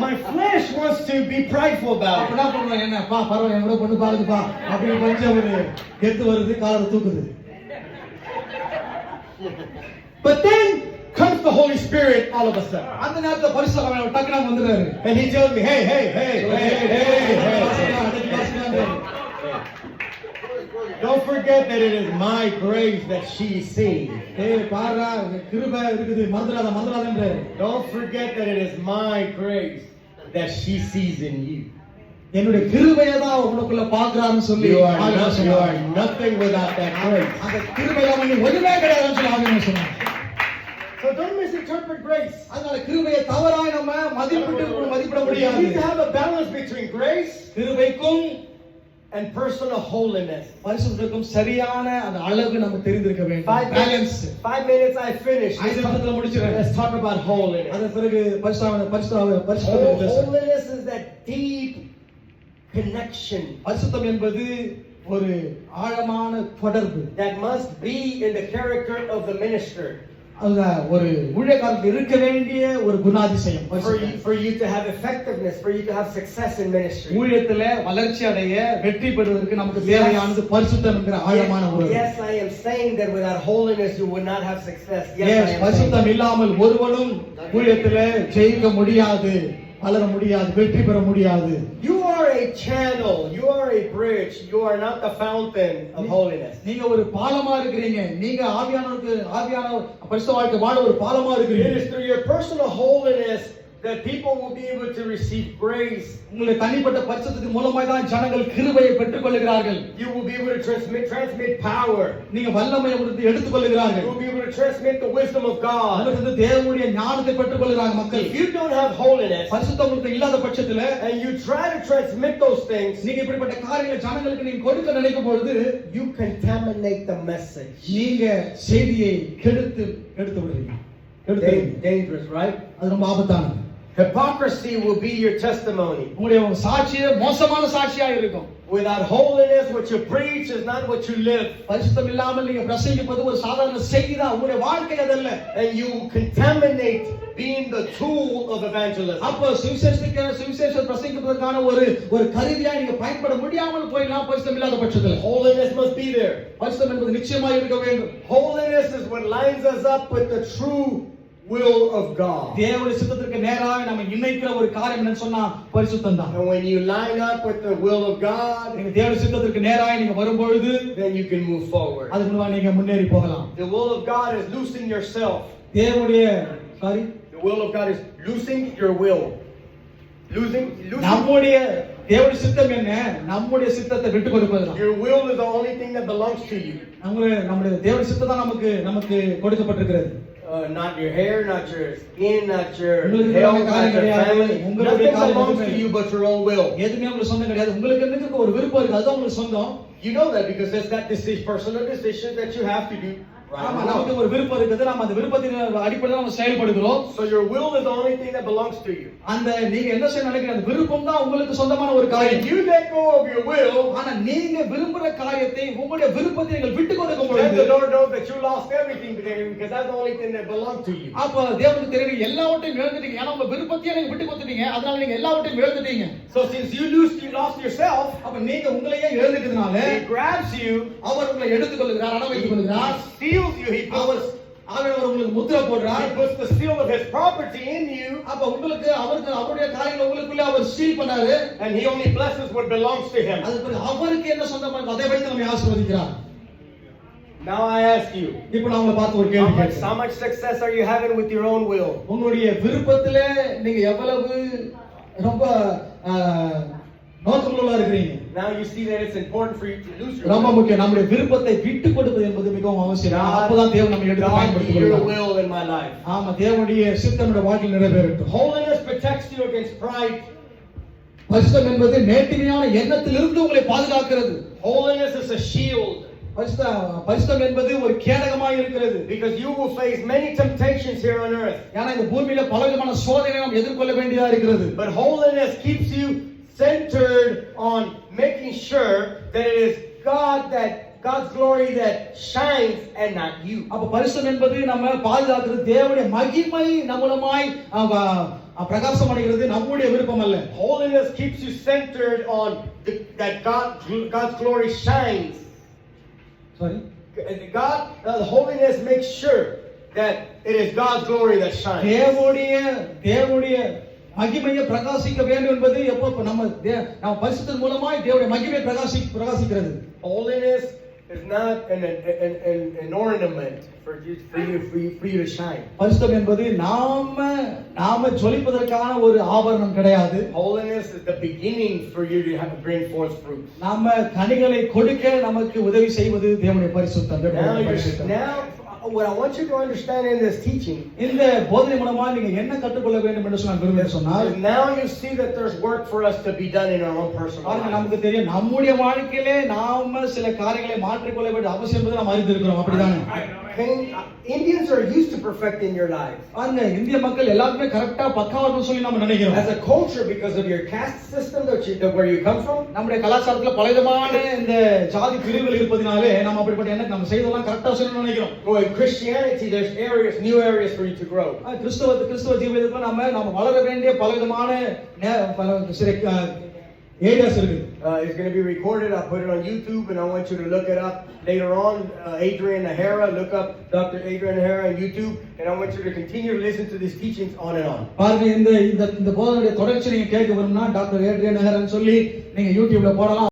my flesh wants to be prideful about it. என்ன பண்ணுவாங்க, என்னப்பா பரவாயில்ல என்னோட பொண்ணு பாருங்கப்பா அப்படி கொஞ்சம் ஒரு கெத்து வருது, காலத்தை தூக்குது. But then comes comes the Holy Spirit all of a sudden. அந்த நேரத்துல பரிசுத்த ஆவியானவர் டக்குனு வந்துறாரு. And he tells me, hey, hey, hey, hey, hey, hey. Don't forget that it is my grace that she sees. ஏய் பாருடா கிருபை இருக்குது மறந்துடாதன்றாரு. Don't forget that it is my grace that she sees in you. என்னுடைய கிருபையை தான் உனக்குள்ள பார்க்கறான்னு சொல்லி You are nothing without that grace. அந்த கிருபையில நீ ஒண்ணுமே கிடையாதுன்னு சொல்லி ஆவியானவர் சொன்னார். So don't misinterpret grace. அதனால கிருபையை தவறாய் நம்ம மதிப்பிட You முடியாது. need to have a balance between grace கிருபைக்கும் and personal holiness. பரிசுத்தத்துக்கும் சரியான அந்த அளவு நம்ம தெரிந்திருக்க வேண்டும். பேலன்ஸ். 5 minutes I finish. 5 நிமிஷத்துல முடிச்சிரேன். Let's talk about holiness. அதன் பிறகு பரிசுத்தம் Holiness is that deep connection பரிசுத்தம் என்பது ஒரு ஆழமான தொடர்பு that must be in the character of the minister. அது ஒரு ஊழியக்காரனுக்கு இருக்க வேண்டிய ஒரு குணாதிசயம். For you to have effectiveness, for you to have success in ministry. ஊழியத்திலே வளர்ச்சி அடைய வெற்றி பெறுவதற்கு நமக்கு தேவையானது பரிசுத்தம் என்கிற ஆழமான உறவு. Yes, I am saying that without holiness you would not have success. Yes, பரிசுத்தம் இல்லாமல் ஒருவனும் ஊழியத்திலே ஜெயிக்க முடியாது, வளர முடியாது, வெற்றி பெற முடியாது. You are a channel, you are a bridge, you are not the fountain of holiness. நீங்க ஒரு பாலமா இருக்கிறீங்க. நீங்க ஆவியான பரிசுத்த வாழ்க்கை வாழ ஒரு பாலமா இருக்கிறீங்க. It is through your personal holiness that people will be able to receive grace. உங்களுடைய தனிப்பட்ட பரிசுத்தத்தின் மூலமாய் தான் ஜனங்கள் கிருபையை பெற்றுக் கொள்கிறார்கள். You will be able to transmit power. நீங்க வல்லமையை எடுத்துக் கொள்கிறார்கள். You will be able to transmit the wisdom of God. உங்களுக்கு தேவனுடைய ஞானத்தை பெற்றுக் கொள்கிறாங்க மக்கள். If you don't have holiness, பரிசுத்தம் உங்களுக்கு இல்லாத பட்சத்துல and you try to transmit those things, நீங்க இப்படிப்பட்ட காரியங்களை ஜனங்களுக்கு நீங்க கொடுக்க நினைக்கும் பொழுது you contaminate the message. நீங்க செய்தியை கெடுத்து விடுறீங்க. Dangerous, right? அது ரொம்ப ஆபத்தானது. Hypocrisy will be your testimony. உங்களுடைய சாட்சியே மோசமான சாட்சியா இருக்கும். Without holiness, what you preach is not what you live. பரிசுத்தம் இல்லாமல் நீங்க பிரசங்கிப்பது ஒரு சாதாரண செய்தி தான், உங்களுடைய வாழ்க்கை அதல்ல. And you contaminate being the tool of evangelism. அப்ப சுவிசேஷம் பிரசங்கிப்பதற்கான ஒரு கருவியா நீங்க பயன்பட முடியாமல் போயிடலாம் பரிசுத்தம் இல்லாத பட்சத்துல. Holiness must be there. பரிசுத்தம் என்பது நிச்சயமாக இருக்க வேண்டும். Holiness is what lines us up with the true will of God. தேவனுடைய சித்தத்திற்கு நேராக நம்ம இணைக்கிற ஒரு காரியம் என்னன்னு சொன்னா பரிசுத்தம் தான். And when you line up with the will of God, நீங்க தேவனுடைய சித்தத்திற்கு நேராக நீங்க வரும்பொழுது then you can move forward. அது மூலமா நீங்க முன்னேறி போகலாம். The will of God is loosing yourself. தேவனுடைய The will of God is loosing your will. Losing. நம்முடைய தேவனுடைய சித்தம் என்ன? நம்முடைய சித்தத்தை விட்டு கொடுப்பதுதான். Your will is the only thing that belongs to you. நம்முடைய தேவனுடைய சித்தம் தான் நமக்கு கொடுக்கப்பட்டிருக்கிறது. Not your hair, not your skin, not your health, not your family. Nothing belongs to you but your own will. எதுமே உங்களுக்கு சொந்தம் கிடையாது. உங்களுக்கு என்னதுக்கு ஒரு விருப்பம் இருக்கு, அதுதான் உங்களுக்கு சொந்தம். You know that because it's that decision, personal decision that you have to do. ஆமா, நமக்கு ஒரு விருப்பம் இருக்குது. நாம அந்த விருப்பத்தின் அடிப்படையில் நாம செயல்படுகிறோம். So your will is the only thing that belongs to you. அந்த நீங்க என்ன செய்ய நினைக்கிறீங்க, அந்த விருப்பம் தான் உங்களுக்கு சொந்தமான ஒரு காரியம். You let go of your will. ஆனா நீங்க விரும்புற காரியத்தை, உங்களுடைய விருப்பத்தை நீங்கள் விட்டு கொடுக்கும் பொழுது the Lord knows that you lost everything because that's the only thing that belongs to you. அப்ப தேவனுக்கு தெரியும் எல்லாவற்றையும் இழந்துட்டீங்க. ஏன்னா உங்க விருப்பத்தையே நீங்க விட்டு கொடுத்துட்டீங்க. அதனால நீங்க எல்லாவற்றையும் இழந்துட்டீங்க. So since you lost yourself, அப்ப நீங்க உங்களையே இழந்துட்டதுனால he grabs you, அவர் உங்களை எடுத்துக் கொள்கிறார், அட வைத்துக் கொள்கிறார், steals you, he உங்களுக்கு முத்திரை போடுறார். He puts the seal of his property in you. அப்ப உங்களுக்கு அவருடைய காரியங்களை உங்களுக்குள்ள அவர் சீல் பண்ணாரு. And he only blesses what belongs to him. அதுக்கு அவருக்கு என்ன சொந்தமா இருக்கோ அதை வைத்து நம்மை ஆசீர்வதிக்கிறார். Now I ask you, இப்போ நான் உங்களை பார்த்து ஒரு கேள்வி கேட்கிறேன். how much success are you having with your own will? உங்களுடைய விருப்பத்திலே நீங்க எவ்வளவு ரொம்ப நோக்கமுள்ளவரா இருக்கிறீங்க? Now you see that it's important for you to lose your ரொம்ப முக்கியம். நம்முடைய விருப்பத்தை விட்டு கொடுப்பது என்பது மிகவும் அவசியம். அப்பதான் தேவன் நம்மை எடுத்து பயன்படுத்திக் கொள்வார். your will in my life. ஆமா, தேவனுடைய சித்தம் நம்முடைய வாழ்க்கையில் நிறைவேறட்டும். Holiness protects you against pride. பரிசுத்தம் என்பது மேட்டிமையான எண்ணத்திலிருந்து உங்களை பாதுகாக்கிறது. Holiness is a shield. பரிசுத்தம் என்பது ஒரு கேடகமாக இருக்கிறது. Because you will face many temptations here on earth. ஏன்னா இந்த பூமியில பலவிதமான சோதனைகளை நாம் எதிர்கொள்ள வேண்டியதா இருக்கிறது. But holiness keeps you centered on making sure that it is God's glory that shines and not you. அப்ப பரிசுத்தம் என்பது நம்ம பாதுகாக்கிறது தேவனுடைய மகிமை நம்மளமாய் பிரகாசம் அடைகிறது, நம்முடைய விருப்பம் அல்ல. Holiness keeps you centered on that God's glory shines. Sorry. Holiness makes sure that it is God's glory that shines. தேவனுடைய மகிமையை பிரகாசிக்க வேண்டும் என்பது எப்போ நம்ம பரிசுத்தத்தின் மூலமாய் தேவனுடைய மகிமை பிரகாசிக்கிறது. Holiness is not an ornament for you to shine. பரிசுத்தம் என்பது நாம ஜொலிப்பதற்கான ஒரு ஆபரணம் கிடையாது. Holiness is the beginning for you to bring forth fruit. நாம கனிகளை கொடுக்க நமக்கு உதவி செய்வது தேவனுடைய பரிசுத்தம். Now what I want you to understand in this teaching, இந்த போதனை மூலமா நீங்க என்ன கற்றுக்கொள்ள வேண்டும் என்று சொன்னால், now you see that there's work for us to be done in our own personal life. நமக்கு தெரியும் நம்முடைய வாழ்க்கையிலே நாம சில காரியங்களை மாற்றிக்கொள்ள வேண்டிய அவசியம் என்பதை நாம் அறிந்திருக்கிறோம். அப்படிதானே? Indians are used to perfecting your life. இந்திய மக்கள் எல்லாருமே கரெக்ட்டா பக்காவான்னு சொல்லி நாம நினைக்கிறோம். As a culture, because of your caste system where you come from, நம்முடைய கலாச்சாரத்துல பலவிதமான இந்த ஜாதி பிரிவுகள் இருப்பதினாலே நாம அப்படிப்பட்ட என்ன நம்ம செய்ததெல்லாம் கரெக்ட்டா சொல்லணும்னு நினைக்கிறோம். In Christianity, there's new areas for you to grow. கிறிஸ்தவ ஜீவிதத்துல நாம வளர வேண்டிய பலவிதமான areas இருக்கு. It's going to be recorded. I'll put it on YouTube, and I want you to look it up later on. Adrian Nahara, look up Dr. Adrian Nahara on YouTube, and I want you to continue to listen to these teachings on and on. பாருங்க, இந்த போதனைய தொடர்ச்சி நீங்க கேட்க விரும்பினா doctor Adrian நஹரான்னு சொல்லி நீங்க YouTubeல போடலாம்.